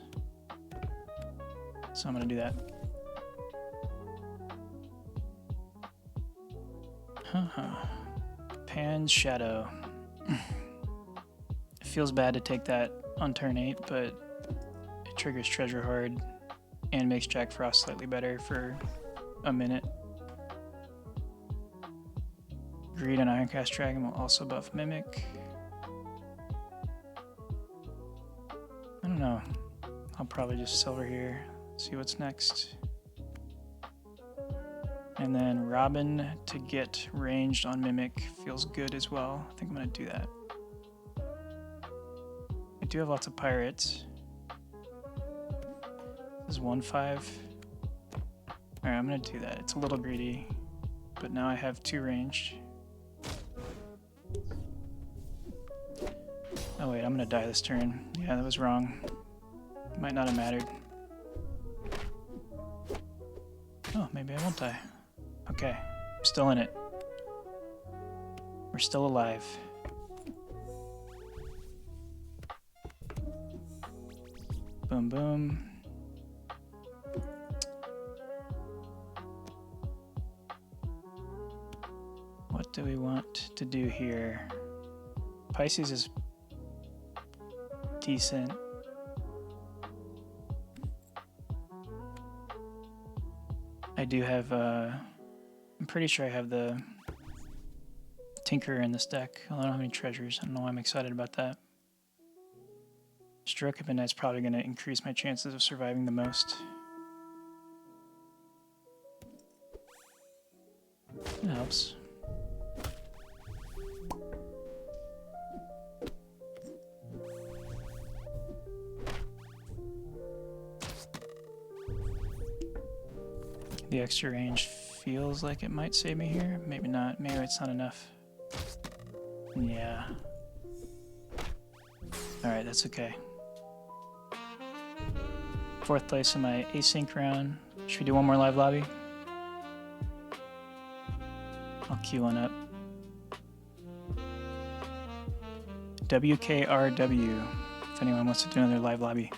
so I'm gonna do that. Pan's Shadow. It feels bad to take that on turn 8, but it triggers Treasure Hoard and makes Jack Frost slightly better for a minute. Greed and Ironcast Dragon will also buff Mimic. I don't know. I'll probably just silver here, see what's next. And then Robin to get ranged on Mimic feels good as well. I think I'm going to do that. I do have lots of pirates. This is 1/5. Alright, I'm going to do that. It's a little greedy, but now I have 2 ranged. Oh wait, I'm gonna die this turn. Yeah, that was wrong. Might not have mattered. Oh, maybe I won't die. Okay, I'm still in it. We're still alive. Boom, boom. What do we want to do here? Pisces is decent. I do have, I'm pretty sure I have the Tinkerer in this deck. I don't have any treasures. I don't know why I'm excited about that. Stroke of Midnight's probably going to increase my chances of surviving the most. It helps. The extra range feels like it might save me here. Maybe not. Maybe it's not enough. Yeah. Alright, that's okay. 4th place in my async round. Should we do one more live lobby? I'll queue one up. WKRW, if anyone wants to do another live lobby.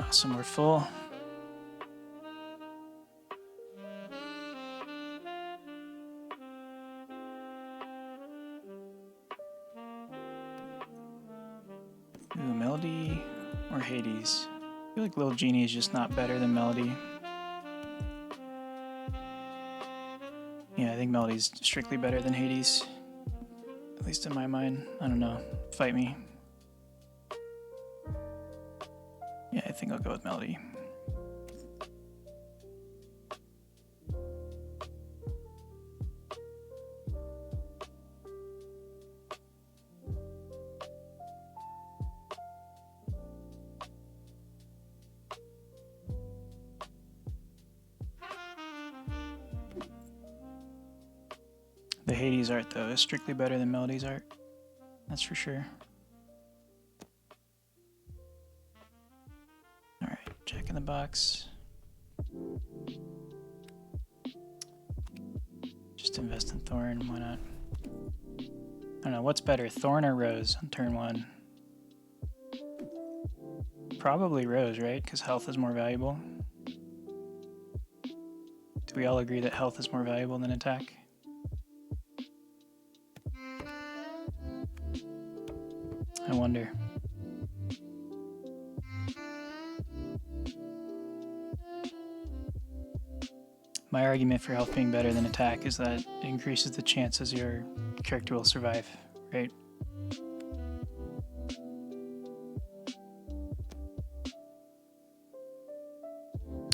Awesome, we're full. Ooh, Melody or Hades? I feel like Little Genie is just not better than Melody. Yeah, I think Melody's strictly better than Hades. At least in my mind. I don't know. Fight me. Yeah, I think I'll go with Melody. The Hades art, though, is strictly better than Melody's art. That's for sure. Alright, Jack in the Box. Just invest in Thorn, why not? I don't know, what's better, Thorn or Rose on turn 1? Probably Rose, right? Because health is more valuable. Do we all agree that health is more valuable than attack? I wonder. My argument for health being better than attack is that it increases the chances your character will survive, right?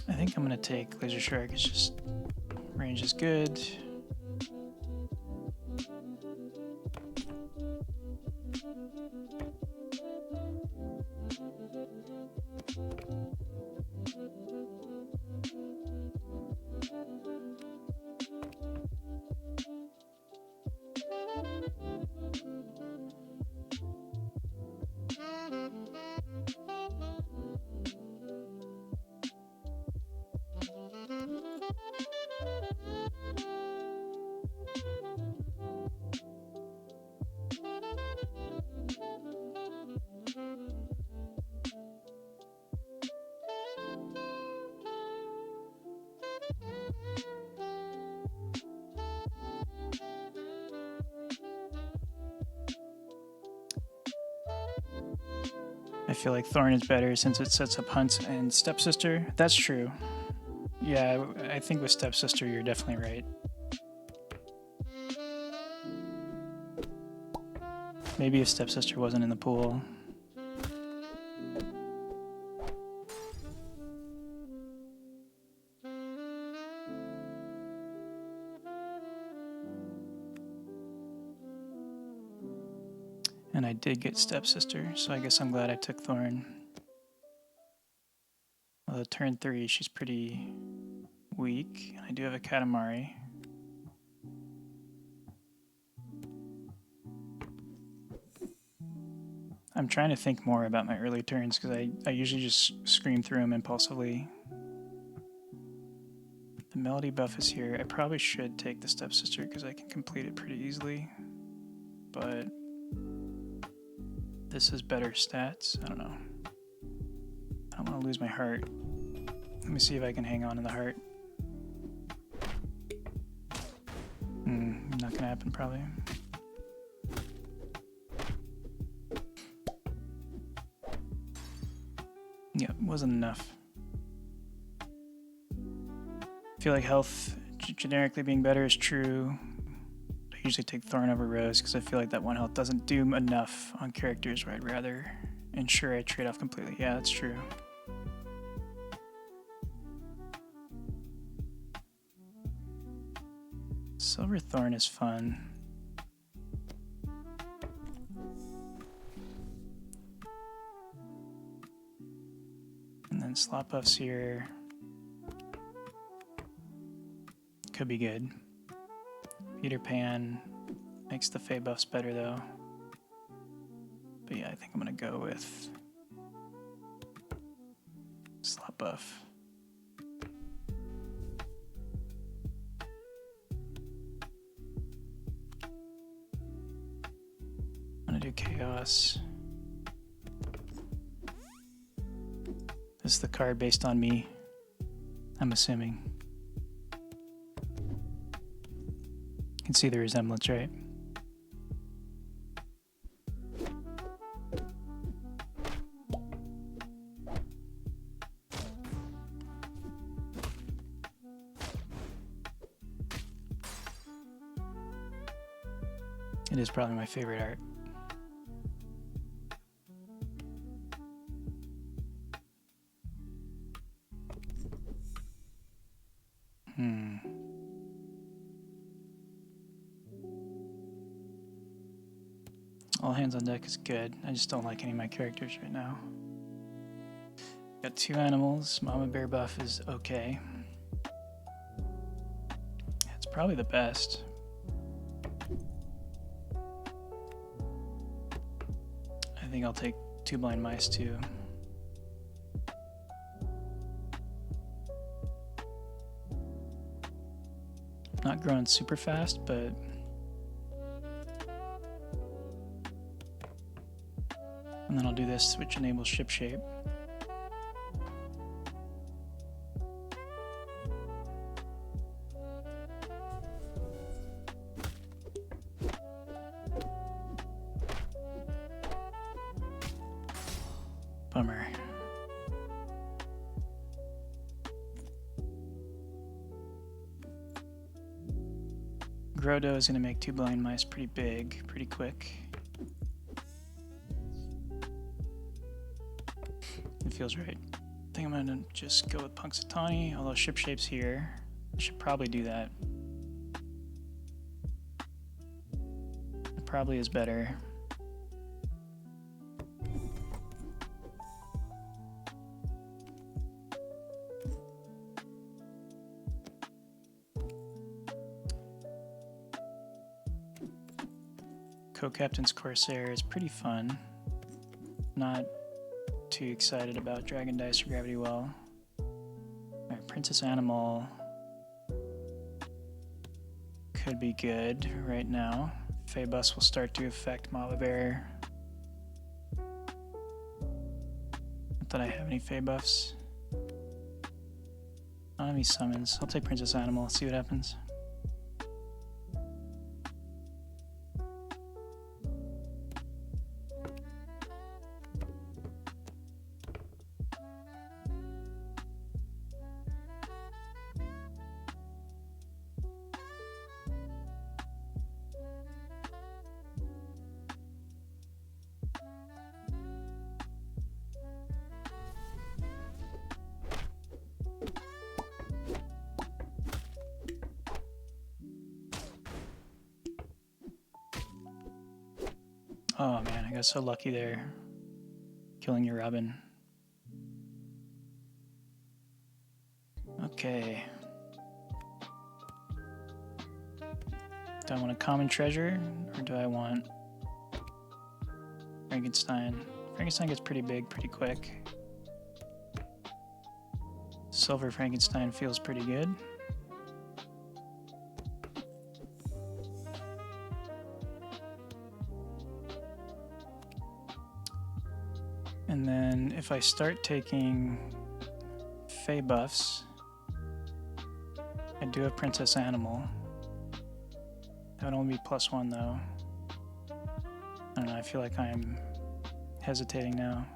I think I'm gonna take Laser Shark. It's just range is good. I feel like Thorn is better since it sets up Hunt and Stepsister. That's true. Yeah, I think with Stepsister you're definitely right. Maybe if Stepsister wasn't in the pool. And I did get Stepsister, so I guess I'm glad I took Thorn. Although turn 3, she's pretty weak. I do have a Katamari. I'm trying to think more about my early turns because I usually just scream through them impulsively. The melody buff is here. I probably should take the Stepsister because I can complete it pretty easily. But this is better stats. I don't know. I don't want to lose my heart. Let me see if I can hang on to the heart. Not gonna happen probably. Yeah, wasn't enough. I feel like health generically being better is true. I usually take Thorn over Rose because I feel like that 1 health doesn't do enough on characters where I'd rather ensure I trade off completely. Yeah, that's true. Silver Thorn is fun. And then slot buffs here. Could be good. Peter Pan makes the Fey buffs better though. But yeah, I think I'm gonna go with slot buff. I'm gonna do Chaos. This is the card based on me, I'm assuming. You can see the resemblance, right? It is probably my favorite art. All hands on deck is good. I just don't like any of my characters right now. Got 2 animals. Mama Bear buff is okay. It's probably the best. I think I'll take 2 blind mice too. Not growing super fast, but and then I'll do this, which enables ship shape. Bummer. Grodo is going to make 2 blind mice pretty big, pretty quick. It feels right. I think I'm going to just go with Punxsutawney, although ship shape's here. I should probably do that. It probably is better. Co-Captain's Corsair is pretty fun. Not too excited about Dragon Dice or Gravity Well. Alright, Princess Animal could be good right now. Fey Bus will start to affect Mama Bear. Not that I have any Fey buffs. I don't have any summons. I'll take Princess Animal, see what happens. Oh man, I got so lucky there. Killing your Robin. Okay. Do I want a common treasure, or do I want Frankenstein? Frankenstein gets pretty big pretty quick. Silver Frankenstein feels pretty good. And then if I start taking Fey buffs, I do have Princess Animal. That would only be +1 though. I don't know, I feel like I'm hesitating now.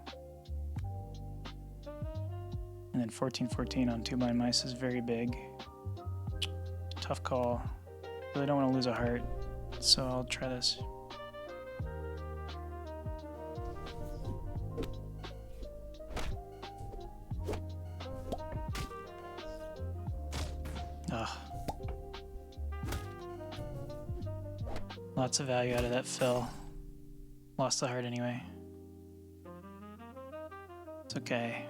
And then 14/14 on 2 blind mice is very big. Tough call. Really don't want to lose a heart, so I'll try this. Ugh. Lots of value out of that fill. Lost the heart anyway. It's okay.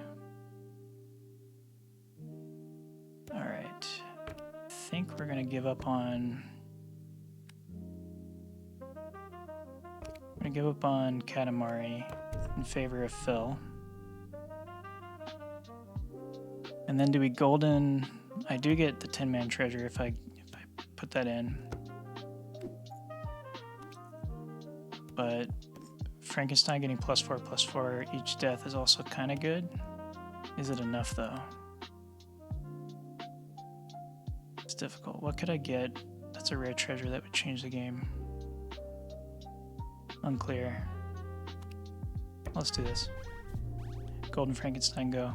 Alright. I think we're gonna give up on... I'm gonna give up on Katamari in favor of Phil. And then do we golden... I do get the Tin Man treasure if I put that in. But Frankenstein getting +4/+4 each death is also kind of good. Is it enough though? It's difficult. What could I get that's a rare treasure that would change the game? Unclear. Let's do this. Golden Frankenstein, go.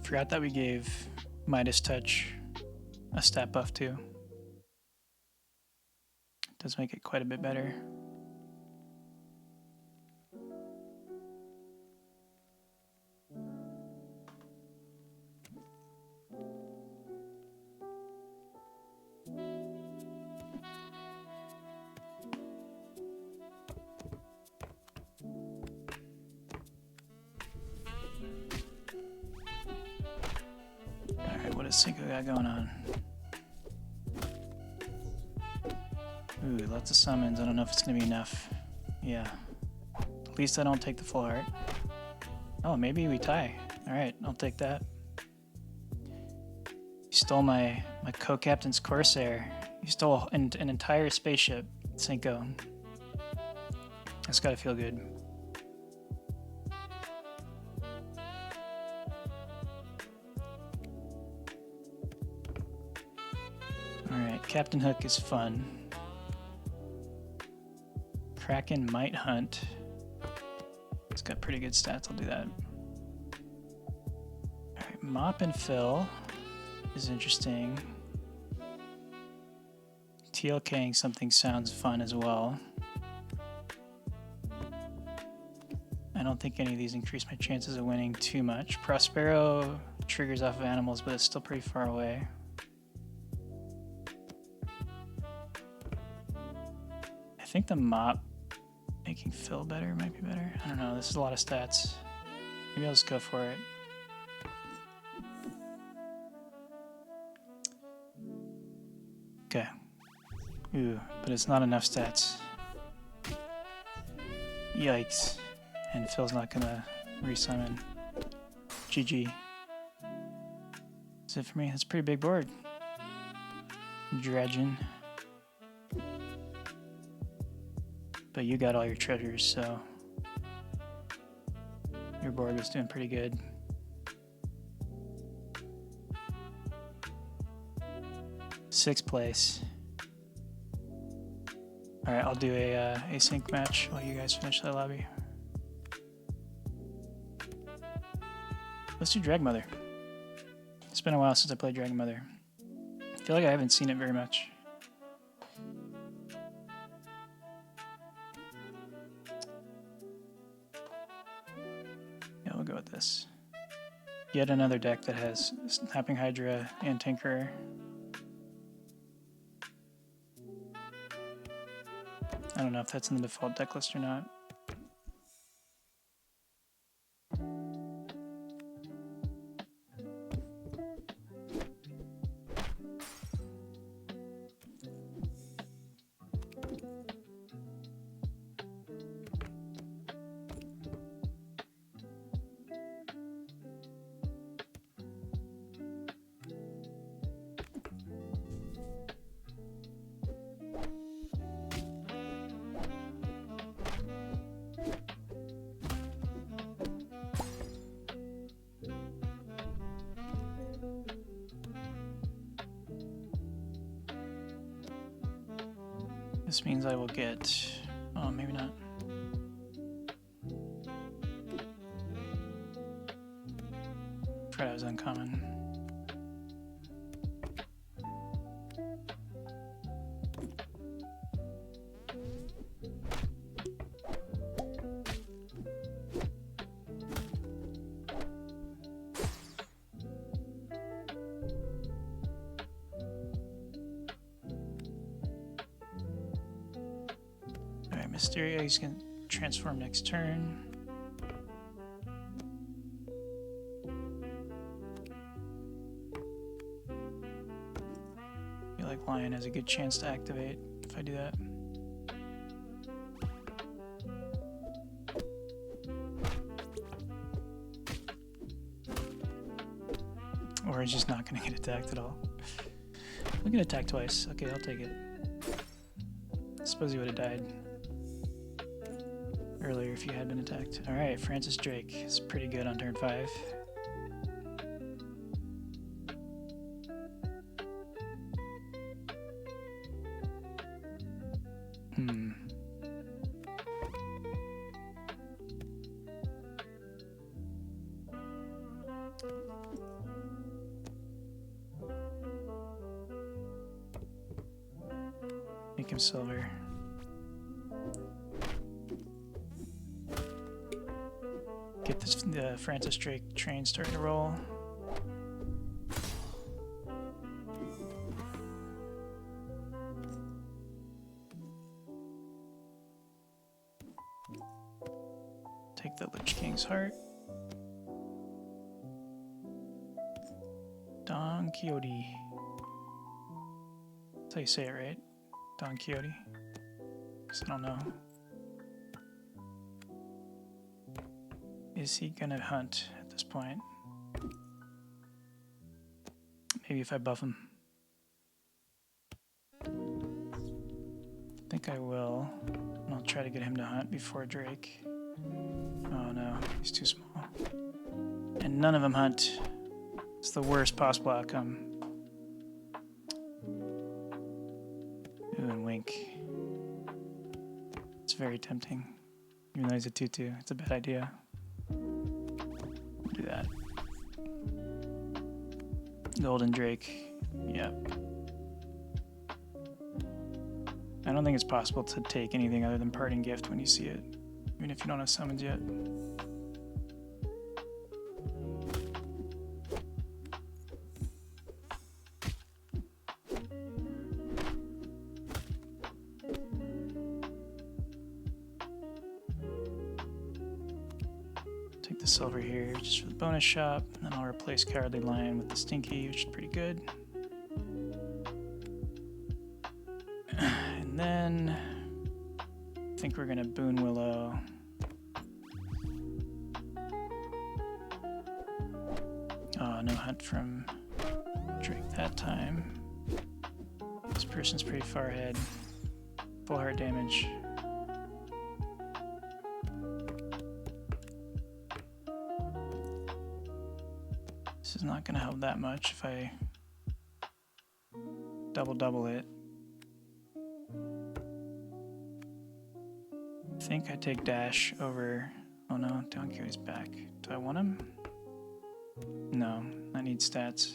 Forgot that we gave Midas Touch a stat buff too. Does make it quite a bit better. What does Cinco got going on? Ooh, lots of summons. I don't know if it's gonna be enough. Yeah. At least I don't take the full heart. Oh, maybe we tie. Alright, I'll take that. You stole my co-captain's Corsair. You stole an entire spaceship, Cinco. That's gotta feel good. Alright, Captain Hook is fun. Kraken might hunt. It's got pretty good stats, I'll do that. Alright, Mop and Fill is interesting. TLKing something sounds fun as well. I don't think any of these increase my chances of winning too much. Prospero triggers off of animals, but it's still pretty far away. I think the Mop making Phil better might be better. I don't know, this is a lot of stats. Maybe I'll just go for it. Okay. Ooh, but it's not enough stats. Yikes. And Phil's not gonna resummon. GG. That's it for me. That's a pretty big board. Dredgen. But you got all your treasures, so your board was doing pretty good. Sixth place. Alright, I'll do a async match while you guys finish that lobby. Let's do Dragon Mother. It's been a while since I played Dragon Mother. I feel like I haven't seen it very much. Yeah, we'll go with this. Yet another deck that has Snapping Hydra and Tinkerer. I don't know if that's in the default deck list or not. This means I will get... oh, maybe not. Forgot I was uncommon. Mysteria, he's going to transform next turn. I feel like Lion has a good chance to activate if I do that. Or he's just not going to get attacked at all. We can attack twice. Okay, I'll take it. I suppose he would have died earlier if you had been attacked. Alright, Francis Drake is pretty good on turn 5. Make him silver. Get this, the Francis Drake train starting to roll. Take the Lich King's Heart. Don Quixote. That's how you say it, right? Don Quixote? Because I don't know. Is he gonna hunt at this point? Maybe if I buff him. I think I will. And I'll try to get him to hunt before Drake. Oh no, he's too small. And none of them hunt. It's the worst possible outcome. Ooh, and Wink. It's very tempting. Even though he's a 2-2, it's a bad idea. Do that. Golden Drake. Yep. I don't think it's possible to take anything other than Parting Gift when you see it, even if you don't have summons yet. Take the silver here just for the bonus shop, and then I'll replace Cowardly Lion with the Stinky, which is pretty good. And then I think we're gonna Boon Willow. Oh, no hunt from Drake that time. This person's pretty far ahead. Full heart damage. This is not going to help that much if I double it. think I take Dash over... Oh no, Don Quixote's back. Do I want him? No, I need stats.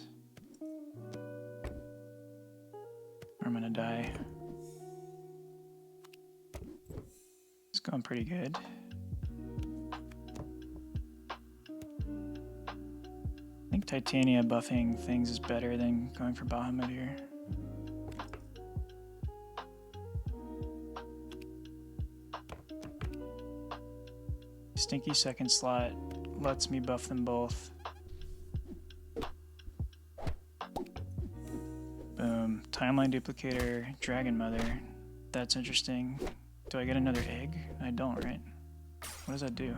Or I'm gonna die. It's going pretty good. I think Titania buffing things is better than going for Bahamut here. Stinky second slot lets me buff them both. Boom. Timeline duplicator, Dragon Mother. That's interesting. Do I get another egg? I don't, right? What does that do?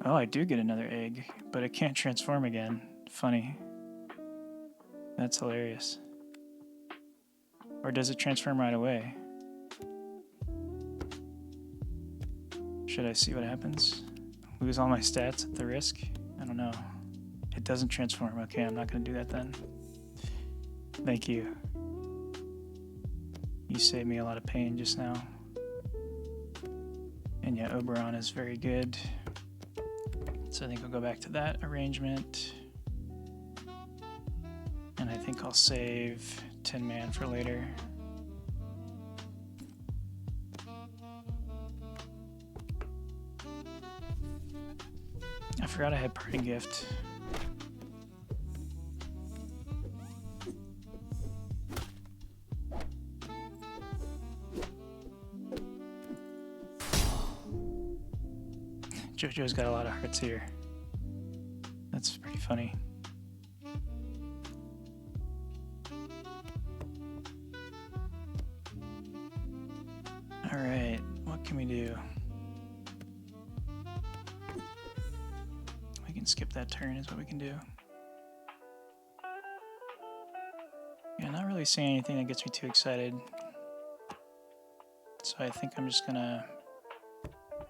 Oh, I do get another egg, but it can't transform again. Funny. That's hilarious. Or does it transform right away? Should I see what happens? Lose all my stats at the risk? I don't know. It doesn't transform. Okay, I'm not going to do that then. Thank you. You saved me a lot of pain just now. And yeah, Oberon is very good. So I think I'll go back to that arrangement. And I think I'll save Tin Man for later. I forgot I had Parting Gift. JoJo's got a lot of hearts here. That's pretty funny. Alright, what can we do? We can skip that turn is what we can do. Yeah, not really seeing anything that gets me too excited. So I think I'm just gonna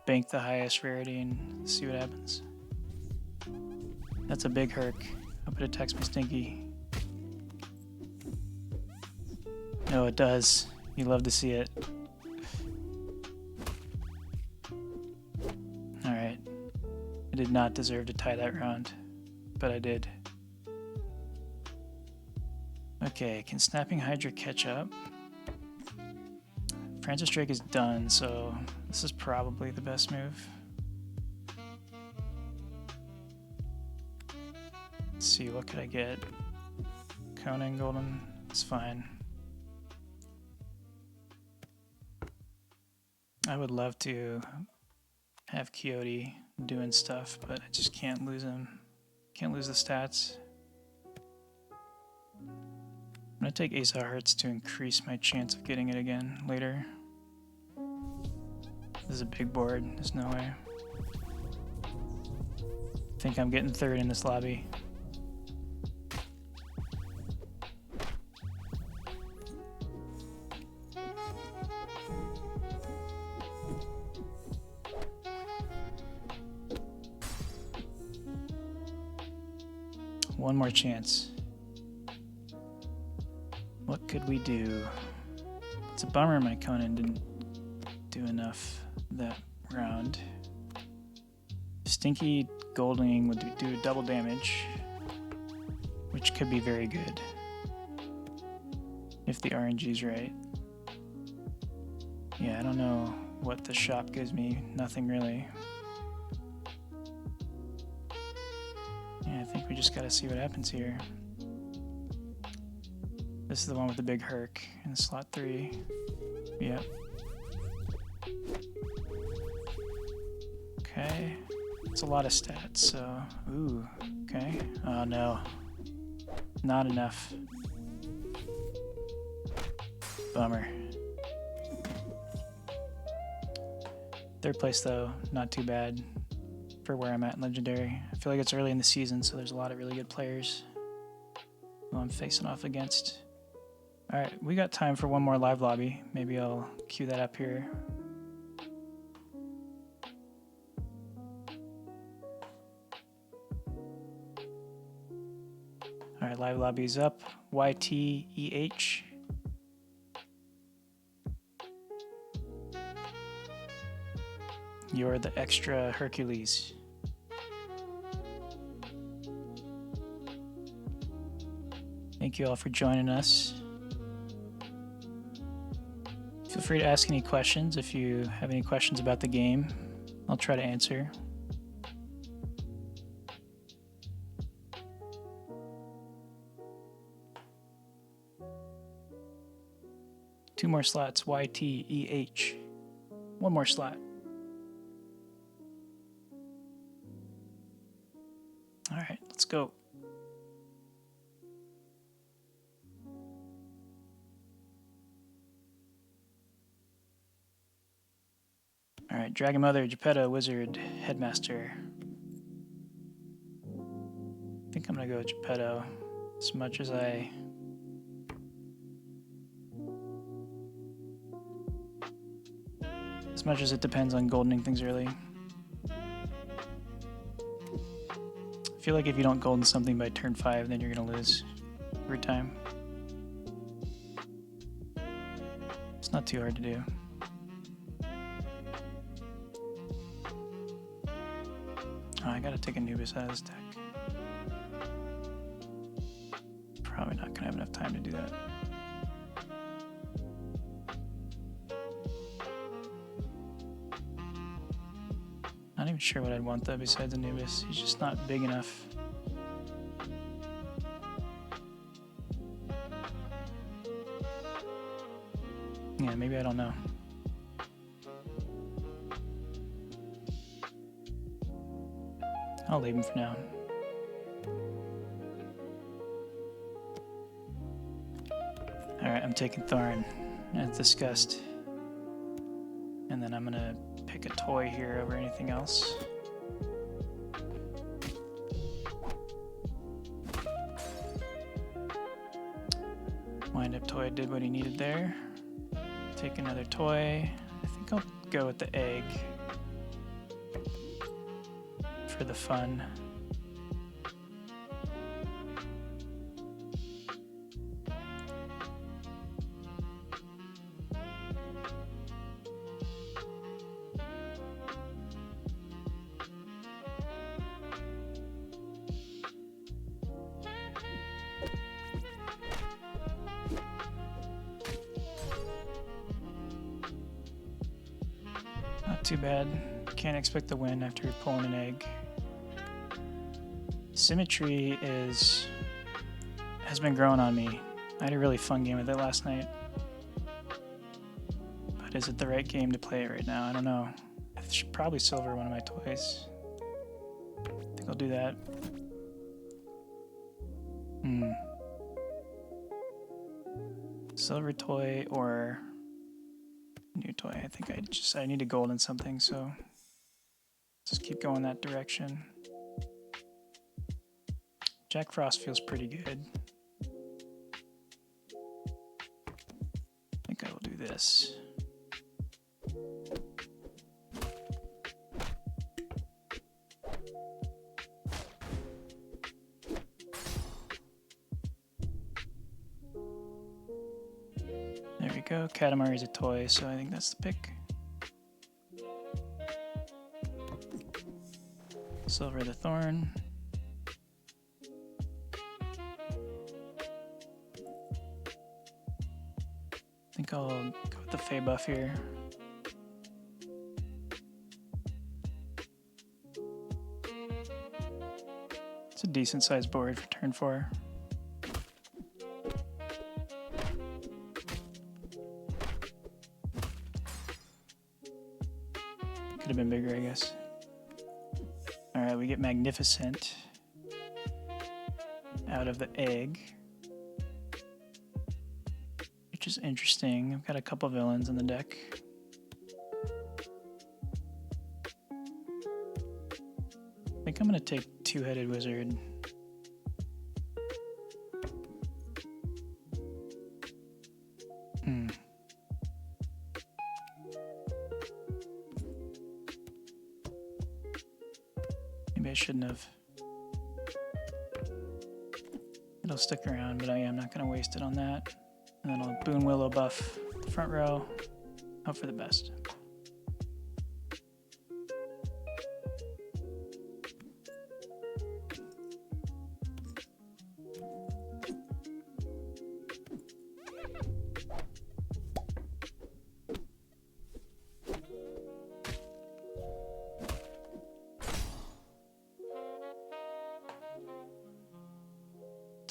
bank the highest rarity and see what happens. That's a big Herc. Hope it attacks my Stinky. No, it does. You love to see it. Alright. I did not deserve to tie that round, but I did. Okay, can Snapping Hydra catch up? Francis Drake is done, so this is probably the best move. Let's see, what could I get? Conan Golden, it's fine. I would love to have Quixote doing stuff, but I just can't lose him. Can't lose the stats. I'm gonna take Ace of Hearts to increase my chance of getting it again later. This is a big board, there's no way. I think I'm getting third in this lobby. One more chance. What could we do? It's a bummer my Conan didn't do enough that round. Stinky Golding would do double damage, which could be very good if the RNG's right. Yeah, I don't know what the shop gives me. Nothing really. Yeah, I think we just gotta see what happens here. This is the one with the big Herc in slot 3. Yep. Okay. It's a lot of stats, so... Ooh, okay. Oh no. Not enough. Bummer. Third place though, not too bad for where I'm at in Legendary. I feel like it's early in the season, so there's a lot of really good players who I'm facing off against. Alright, we got time for one more live lobby. Maybe I'll queue that up here. Alright, live lobby's up. YTEH. You're the extra Hercules. Thank you all for joining us. Feel free to ask any questions if you have any questions about the game. I'll try to answer. Two more slots, YTEH. One more slot. All right, let's go. All right, Dragon Mother, Geppetto, Wizard, Headmaster. I think I'm gonna go with Geppetto as much as it depends on goldening things early. I feel like if you don't golden something by turn 5, then you're gonna lose every time. It's not too hard to do. Oh, I gotta take Anubis out of this deck. Probably not gonna have enough time to do that. Not even sure what I'd want though besides Anubis. He's just not big enough. Yeah, maybe I don't know. I'll leave him for now. Alright, I'm taking Thorn, as discussed. And then I'm gonna pick a toy here over anything else. Wind up toy did what he needed there. Take another toy. I think I'll go with the egg for the fun. Not too bad. Can't expect the win after pulling an egg. Symmetry has been growing on me. I had a really fun game with it last night. But is it the right game to play it right now? I don't know. I should probably silver one of my toys. I think I'll do that. Silver toy or new toy. I think I need to golden something, so just keep going that direction. Jack Frost feels pretty good. I think I will do this. There we go. Katamari is a toy, so I think that's the pick. Silver the Thorn. I think I'll go with the Fey buff here. It's a decent sized board for turn 4. Could have been bigger, I guess. Alright, we get Magnificent out of the egg, which is interesting. I've got a couple villains in the deck. I think I'm going to take Two-Headed Wizard. Maybe I shouldn't have. It'll stick around, but I'm not going to waste it on that. And then I'll Boon Willow buff the front row. Hope for the best.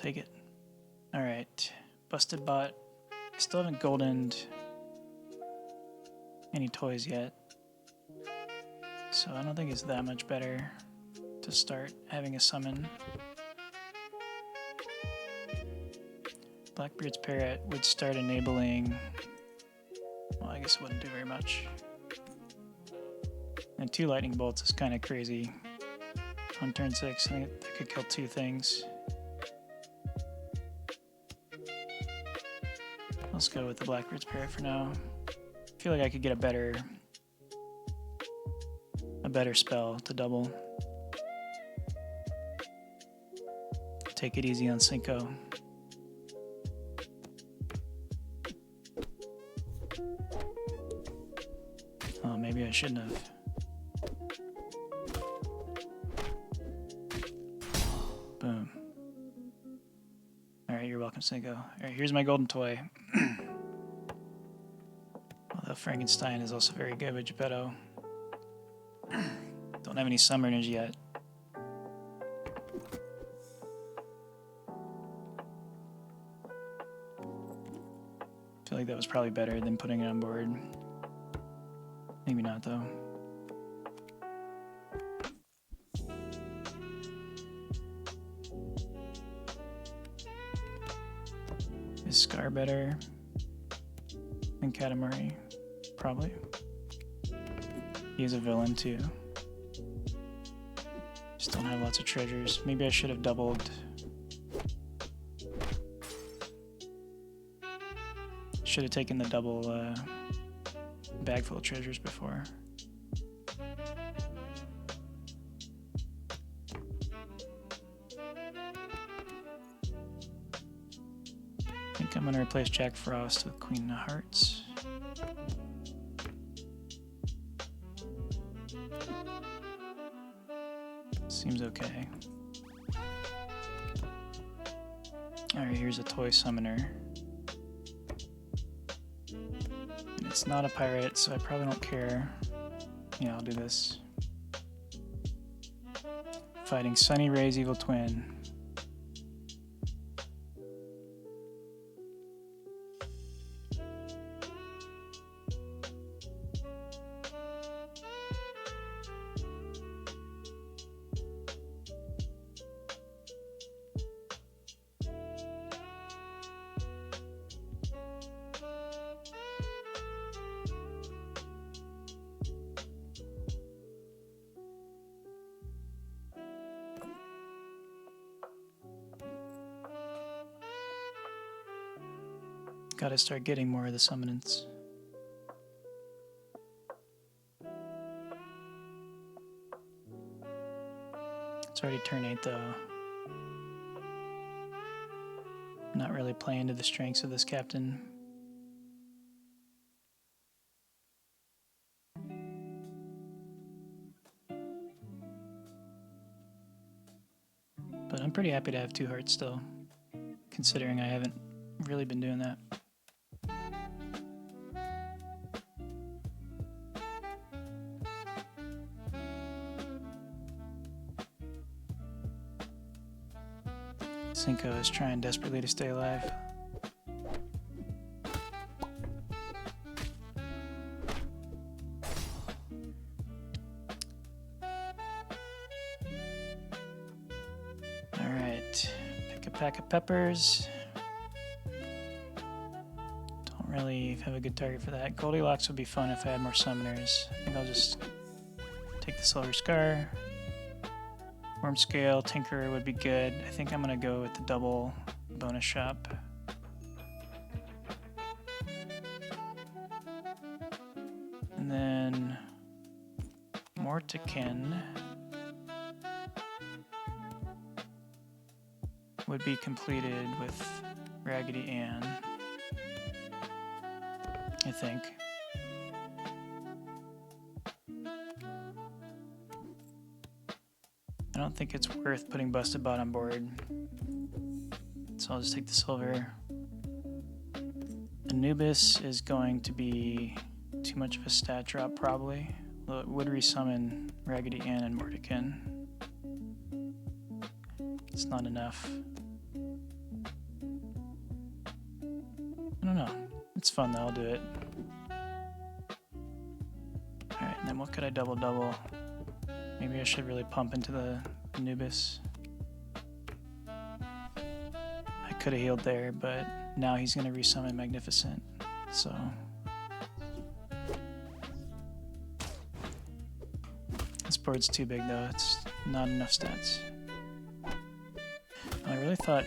take it. Alright, Busted Bot. Still haven't goldened any toys yet. So I don't think it's that much better to start having a summon. Blackbeard's Parrot would start enabling... Well, I guess it wouldn't do very much. And 2 Lightning Bolts is kind of crazy. On turn 6, I think that could kill 2 things. Let's go with the Blackbeard's Parrot for now. I feel like I could get a better spell to double. Take it easy on Cinco. Oh, maybe I shouldn't have. Boom. Alright, you're welcome, Cinco. Alright, here's my golden toy. Although Frankenstein is also very good with Geppetto. Don't have any summoners yet. Feel like that was probably better than putting it on board. Maybe not, though. Is Scar better than Katamari? Probably. He's a villain, too. Just don't have lots of treasures. Maybe I should have doubled. Should have taken the double bag full of treasures before. I think I'm going to replace Jack Frost with Queen of Hearts. Seems okay. Alright, here's a toy summoner. And it's not a pirate, so I probably don't care. Yeah, I'll do this. Fighting Sunny Ray's evil twin. Gotta start getting more of the summonants. It's already turn 8 though. I'm not really playing to the strengths of this captain. But I'm pretty happy to have 2 hearts still, considering I haven't really been doing that. Cinco is trying desperately to stay alive. Alright, pick a pack of peppers. Don't really have a good target for that. Goldilocks would be fun if I had more summoners. I think I'll just take the Silver Scar. Worm Scale, Tinkerer would be good. I think I'm going to go with the double bonus shop. And then Mortican would be completed with Raggedy Ann, I think. I don't think it's worth putting Busted Bot on board, so I'll just take the silver. Anubis is going to be too much of a stat drop probably, though it would resummon Raggedy Ann and Mortican. It's not enough. It's fun though, I'll do it. Alright, and then what could I double? Maybe I should really pump into the Anubis. I could have healed there, but now he's going to resummon Magnificent, so... This board's too big though, it's not enough stats. I really thought...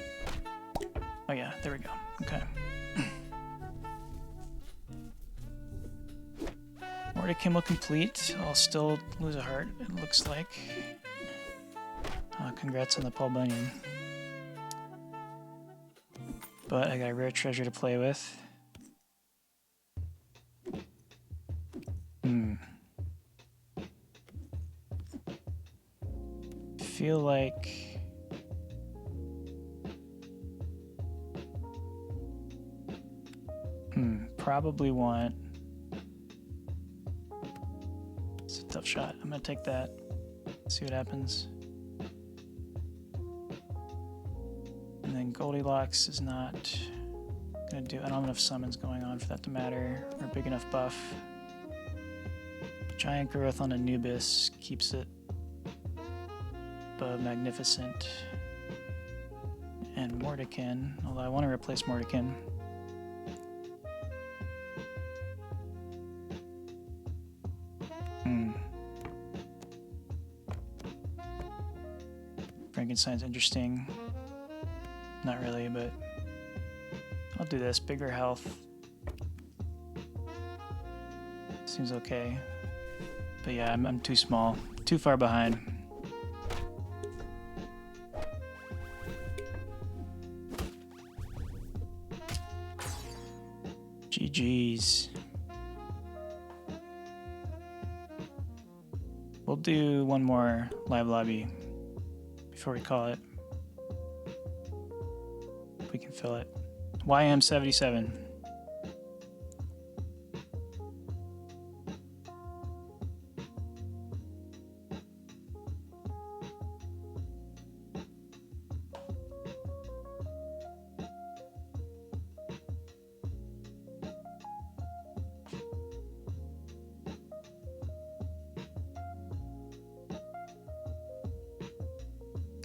Oh yeah, there we go. Okay. Mordenkainen will complete. I'll still lose a heart, it looks like. Congrats on the Paul Bunyan. But I got a rare treasure to play with. Feel like... Probably want... It's a tough shot. I'm gonna take that. See what happens. And then Goldilocks is not gonna do... I don't have enough summons going on for that to matter, or big enough buff. Giant Growth on Anubis keeps it above Magnificent. And Mordenkainen, although I want to replace Mordenkainen. Frankenstein's interesting. Not really, but I'll do this. Bigger health. Seems okay. But yeah, I'm too small. Too far behind. GG's. We'll do one more live lobby before we call it. If we can fill it. YM77.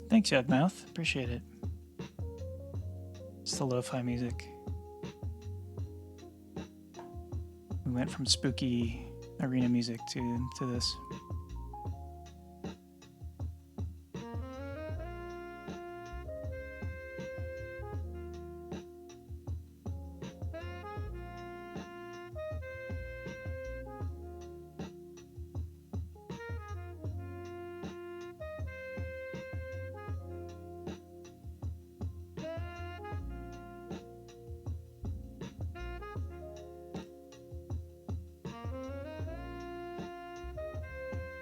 Thanks, Yugmouth. Appreciate it. It's the lo-fi music. We went from spooky arena music to this.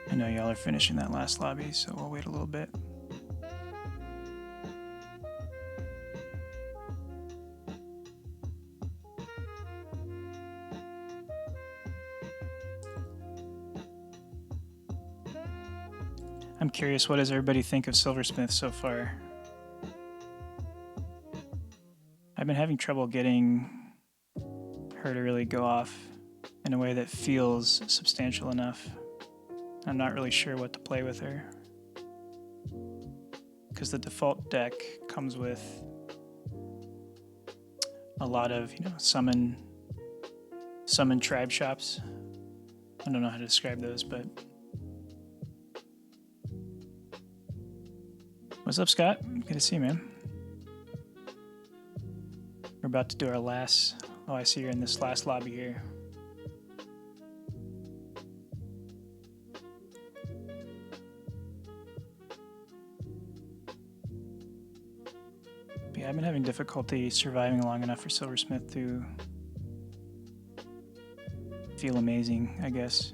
I know y'all are finishing that last lobby, so we'll wait a little bit. I'm curious, what does everybody think of Silversmith so far? I've been having trouble getting her to really go off in a way that feels substantial enough. I'm not really sure what to play with her, because the default deck comes with a lot of, summon tribe shops. I don't know how to describe those, but what's up, Scott? Good to see you, man. We're about to do our last... Oh, I see you're in this last lobby here. I've been having difficulty surviving long enough for Silversmith to feel amazing, I guess.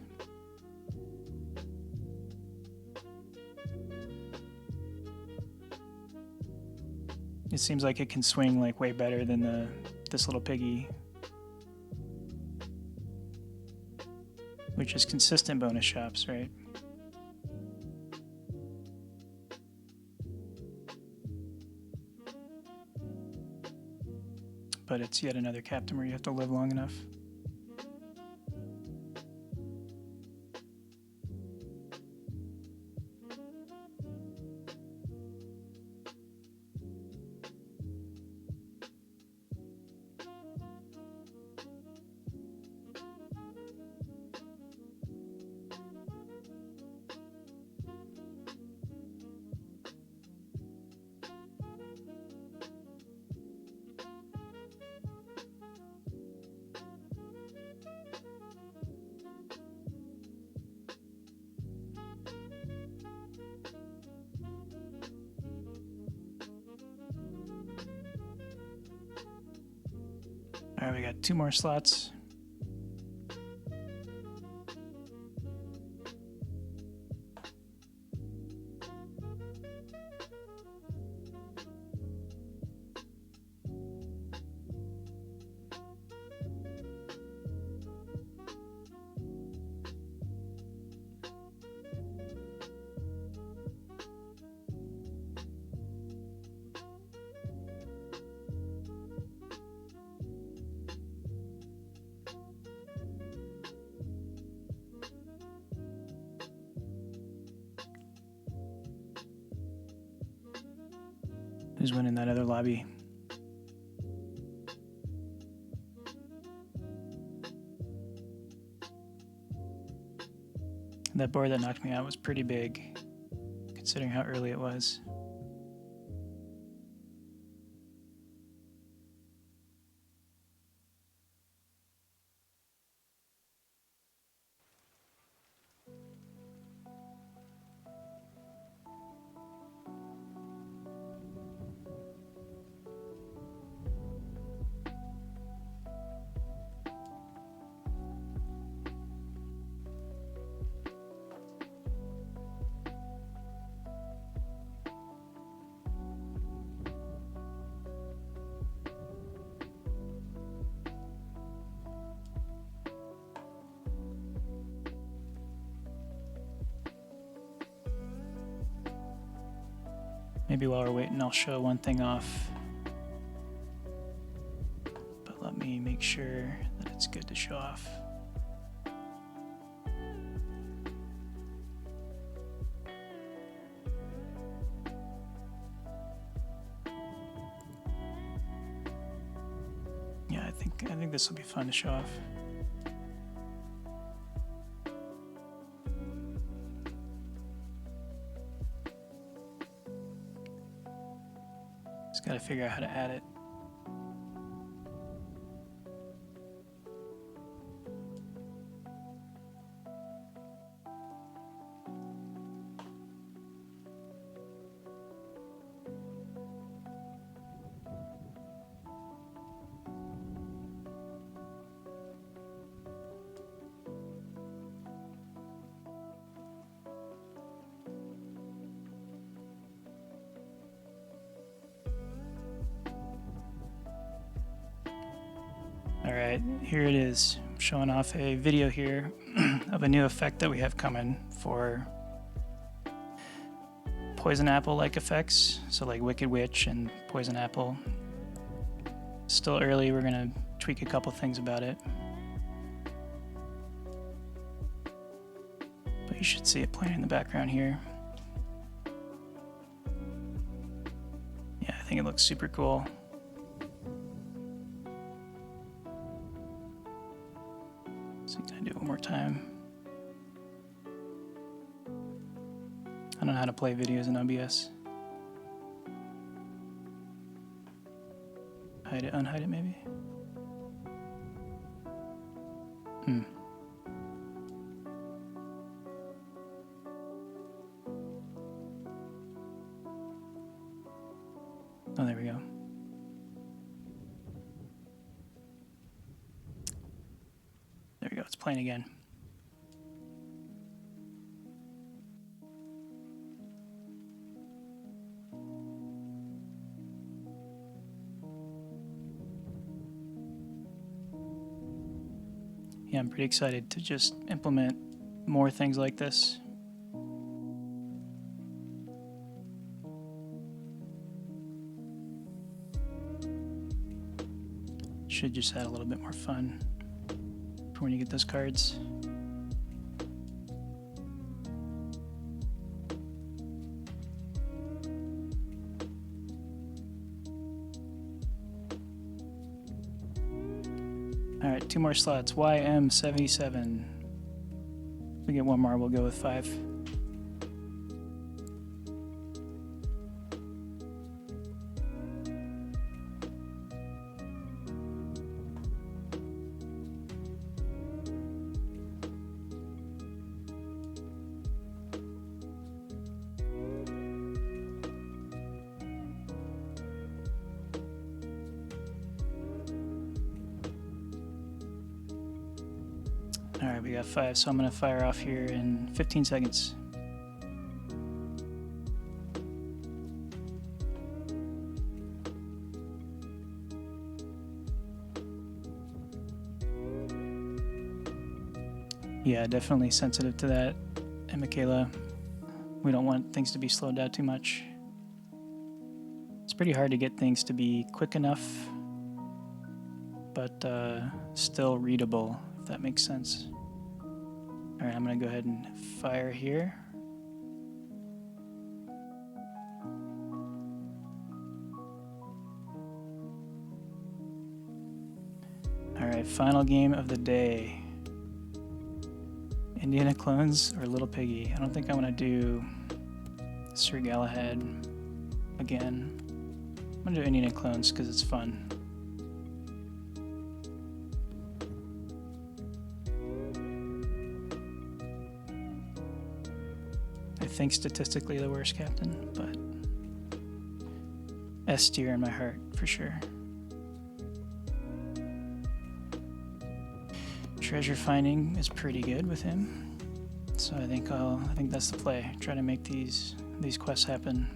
It seems like it can swing like way better than this little piggy, which is consistent bonus shops, right? but it's yet another captain where you have to live long enough. All right, we got 2 more slots. Who's winning that other lobby? That board that knocked me out was pretty big, considering how early it was. Maybe while we're waiting, I'll show one thing off. But let me make sure that it's good to show off. Yeah, I think this will be fun to show off. Just gotta figure out how to add it. Alright, here it is. I'm showing off a video here of a new effect that we have coming for Poison Apple-like effects. So like Wicked Witch and Poison Apple. Still early, we're gonna tweak a couple things about it. But you should see it playing in the background here. Yeah, I think it looks super cool. So can I do it one more time? I don't know how to play videos in OBS. Hide it, unhide it maybe? Oh, there we go. There we go, it's playing again. Yeah, I'm pretty excited to just implement more things like this. Should just add a little bit more fun for when you get those cards. Alright, 2 more slots. YM77. If we get 1 more, we'll go with 5. Alright, we got 5, so I'm going to fire off here in 15 seconds. Yeah, definitely sensitive to that. And Michaela, we don't want things to be slowed down too much. It's pretty hard to get things to be quick enough, but still readable, if that makes sense. Alright, I'm going to go ahead and fire here. Alright, final game of the day. Indiana Clones or Little Piggy? I don't think I want to do Sir Galahad again. I'm going to do Indiana Clones because it's fun. I think statistically the worst captain, but S tier in my heart for sure. Treasure finding is pretty good with him, so I think that's the play. Try to make these quests happen.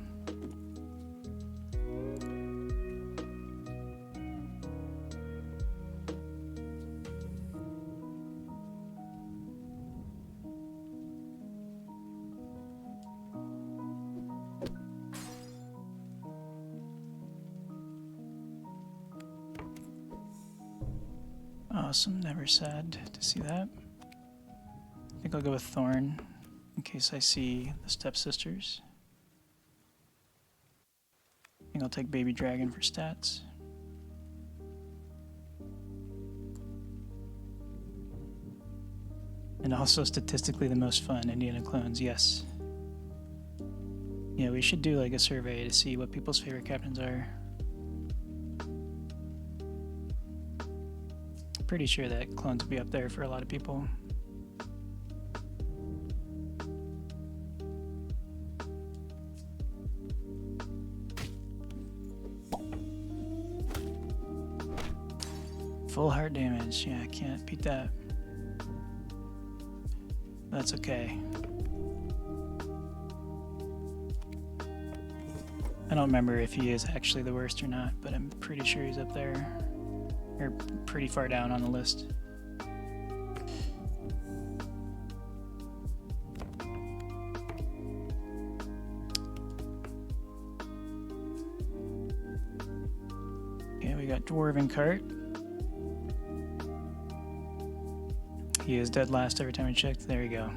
Awesome, never sad to see that. I think I'll go with Thorn in case I see the stepsisters. I think I'll take Baby Dragon for stats. And also statistically the most fun, Indiana Clones, yes. Yeah, we should do like a survey to see what people's favorite captains are. Pretty sure that Clones will be up there for a lot of people. Full heart damage. Yeah, I can't beat that. That's okay. I don't remember if he is actually the worst or not, but I'm pretty sure he's up there. Or pretty far down on the list. Okay, we got Dwarven Cart. He is dead last every time we checked. There you go.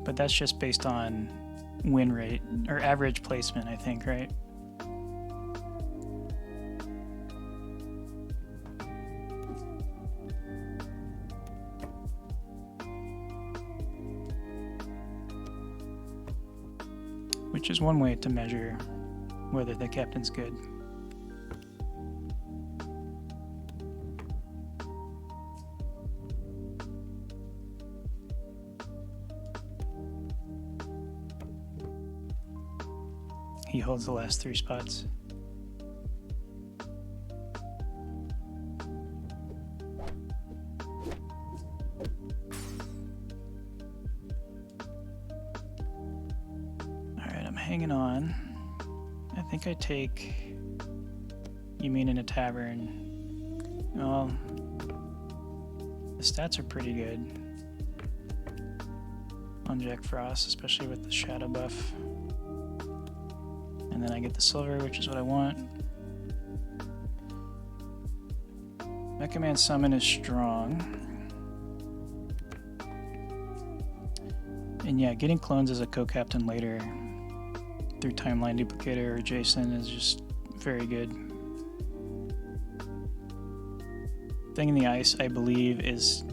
But that's just based on win rate, or average placement, I think, right? Which is one way to measure whether the captain's good. He holds the last 3 spots. Hanging on. I think I take You Mean in a Tavern. Well, the stats are pretty good on Jack Frost, especially with the shadow buff. And And then I get the silver, which is what I want. Mecha Man Summon is strong. And yeah, getting clones as a co-captain later through Timeline Duplicator or Jason is just very good. Thing in the Ice, I believe, is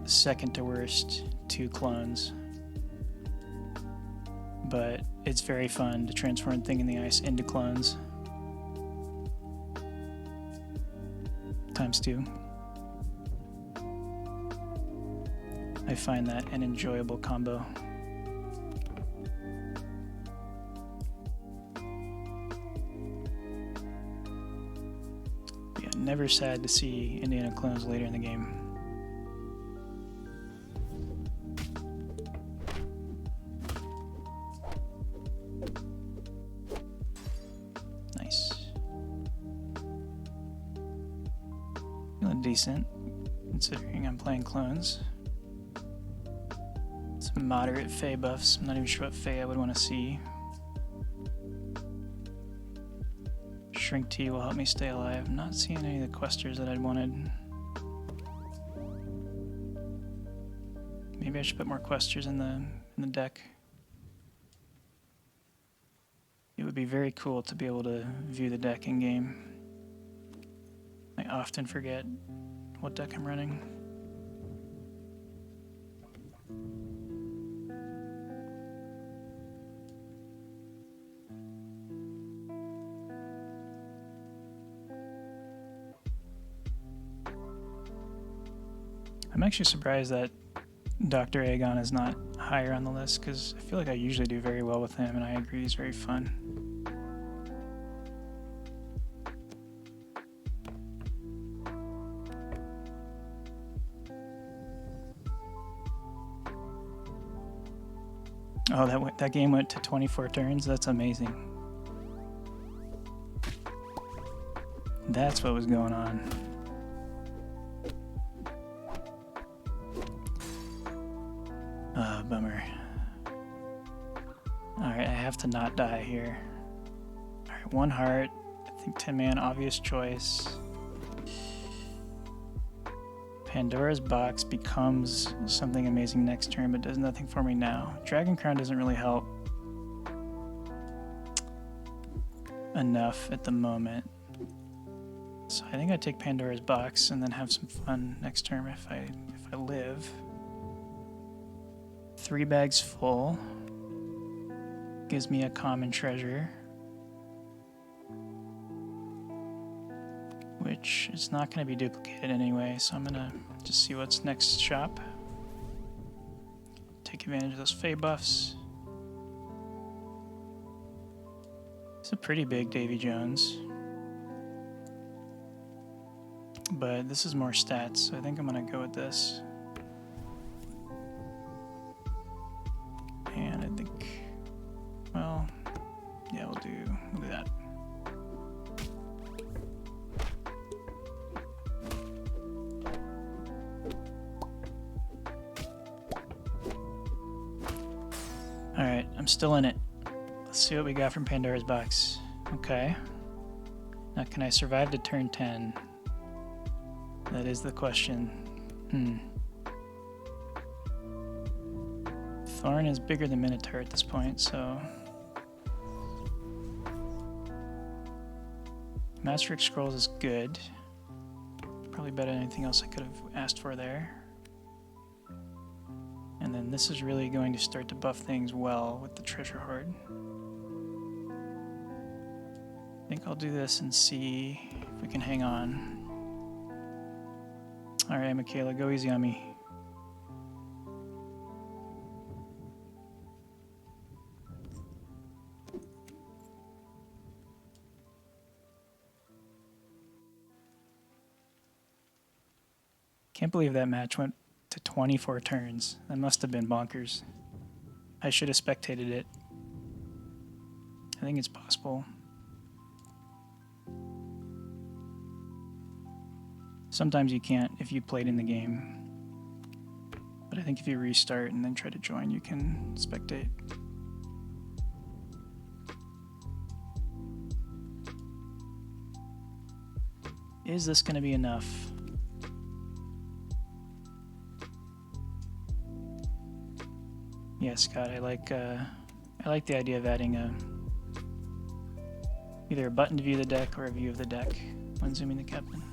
second to worst to clones. But it's very fun to transform Thing in the Ice into clones. ×2. I find that an enjoyable combo. Yeah, never sad to see Indiana clones later in the game. Nice. Feeling decent, considering I'm playing clones. Some moderate Fey buffs. I'm not even sure what Fey I would want to see. Shrink Tea will help me stay alive. I'm not seeing any of the questers that I'd wanted. Maybe I should put more questers in the deck. It would be very cool to be able to view the deck in game. I often forget what deck I'm running. I'm actually surprised that Dr. Aegon is not higher on the list, because I feel like I usually do very well with him, and I agree he's very fun. Oh, that game went to 24 turns? That's amazing. That's what was going on. Bummer. Alright, I have to not die here. Alright, 1 heart. I think 10-man, obvious choice. Pandora's Box becomes something amazing next turn, but does nothing for me now. Dragon Crown doesn't really help enough at the moment. So I think I take Pandora's Box and then have some fun next turn if I live. 3 bags full. Gives me a common treasure. Which is not going to be duplicated anyway, so I'm going to just see what's next shop. Take advantage of those Fey buffs. It's a pretty big Davy Jones. But this is more stats, so I think I'm going to go with this. And I think, well, yeah, we'll do that. Alright, I'm still in it. Let's see what we got from Pandora's Box. Okay. Now, can I survive to turn 10? That is the question. Thorn is bigger than Minotaur at this point, so... Master Scrolls is good. Probably better than anything else I could have asked for there. And then this is really going to start to buff things well with the Treasure Hoard. I think I'll do this and see if we can hang on. Alright, Michaela, go easy on me. Can't believe that match went to 24 turns. That must have been bonkers. I should have spectated it. I think it's possible. Sometimes you can't if you played in the game. But I think if you restart and then try to join, you can spectate. Is this going to be enough? Yeah, Scott, I like the idea of adding either a button to view the deck or a view of the deck when zooming the captain.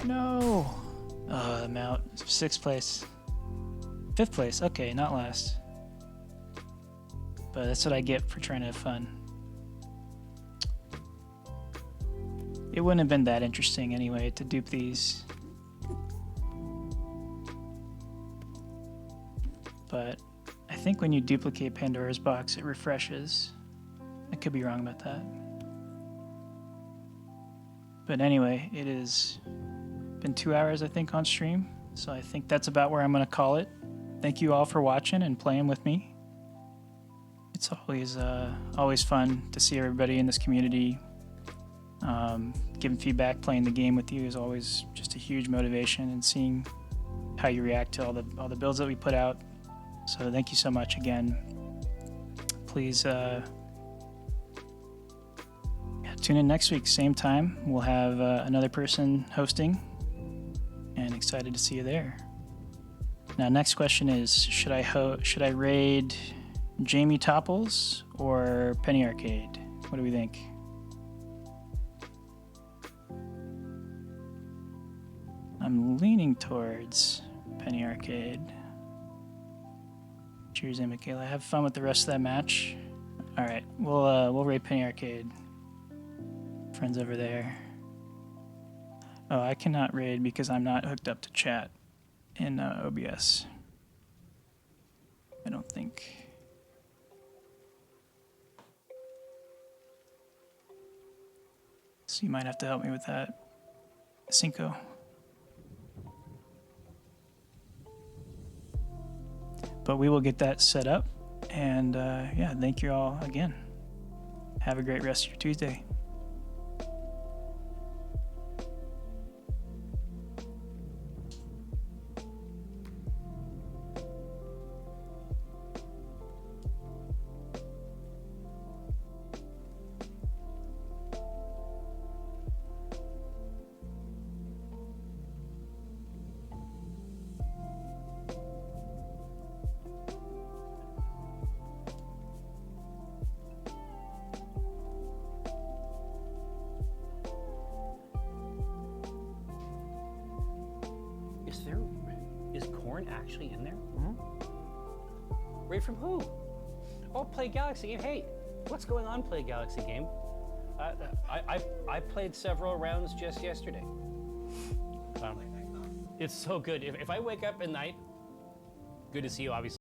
No! Oh, I'm out. 6th place. 5th place. Okay, not last. But that's what I get for trying to have fun. It wouldn't have been that interesting anyway to dupe these. But I think when you duplicate Pandora's box, it refreshes. I could be wrong about that. But anyway, it has been 2 hours, I think, on stream. So I think that's about where I'm going to call it. Thank you all for watching and playing with me. It's always fun to see everybody in this community. Giving feedback, playing the game with you is always just a huge motivation, and seeing how you react to all the builds that we put out. So thank you so much again. Please tune in next week, same time. We'll have another person hosting, and excited to see you there. Now, next question is, should I raid Jamie Topples or Penny Arcade? What do we think? I'm leaning towards Penny Arcade. Cheers, and Michaela. Have fun with the rest of that match. All right, we'll raid Penny Arcade. Friends over there. Oh, I cannot raid because I'm not hooked up to chat in OBS. I don't think. So you might have to help me with that, Cinco. But we will get that set up. And yeah, thank you all again. Have a great rest of your Tuesday. Is Corn actually in there? Mm-hmm. Raid from who? Oh, Play Galaxy Game. Hey, what's going on, Play Galaxy Game? I played several rounds just yesterday. It's so good. If I wake up at night, good to see you, obviously.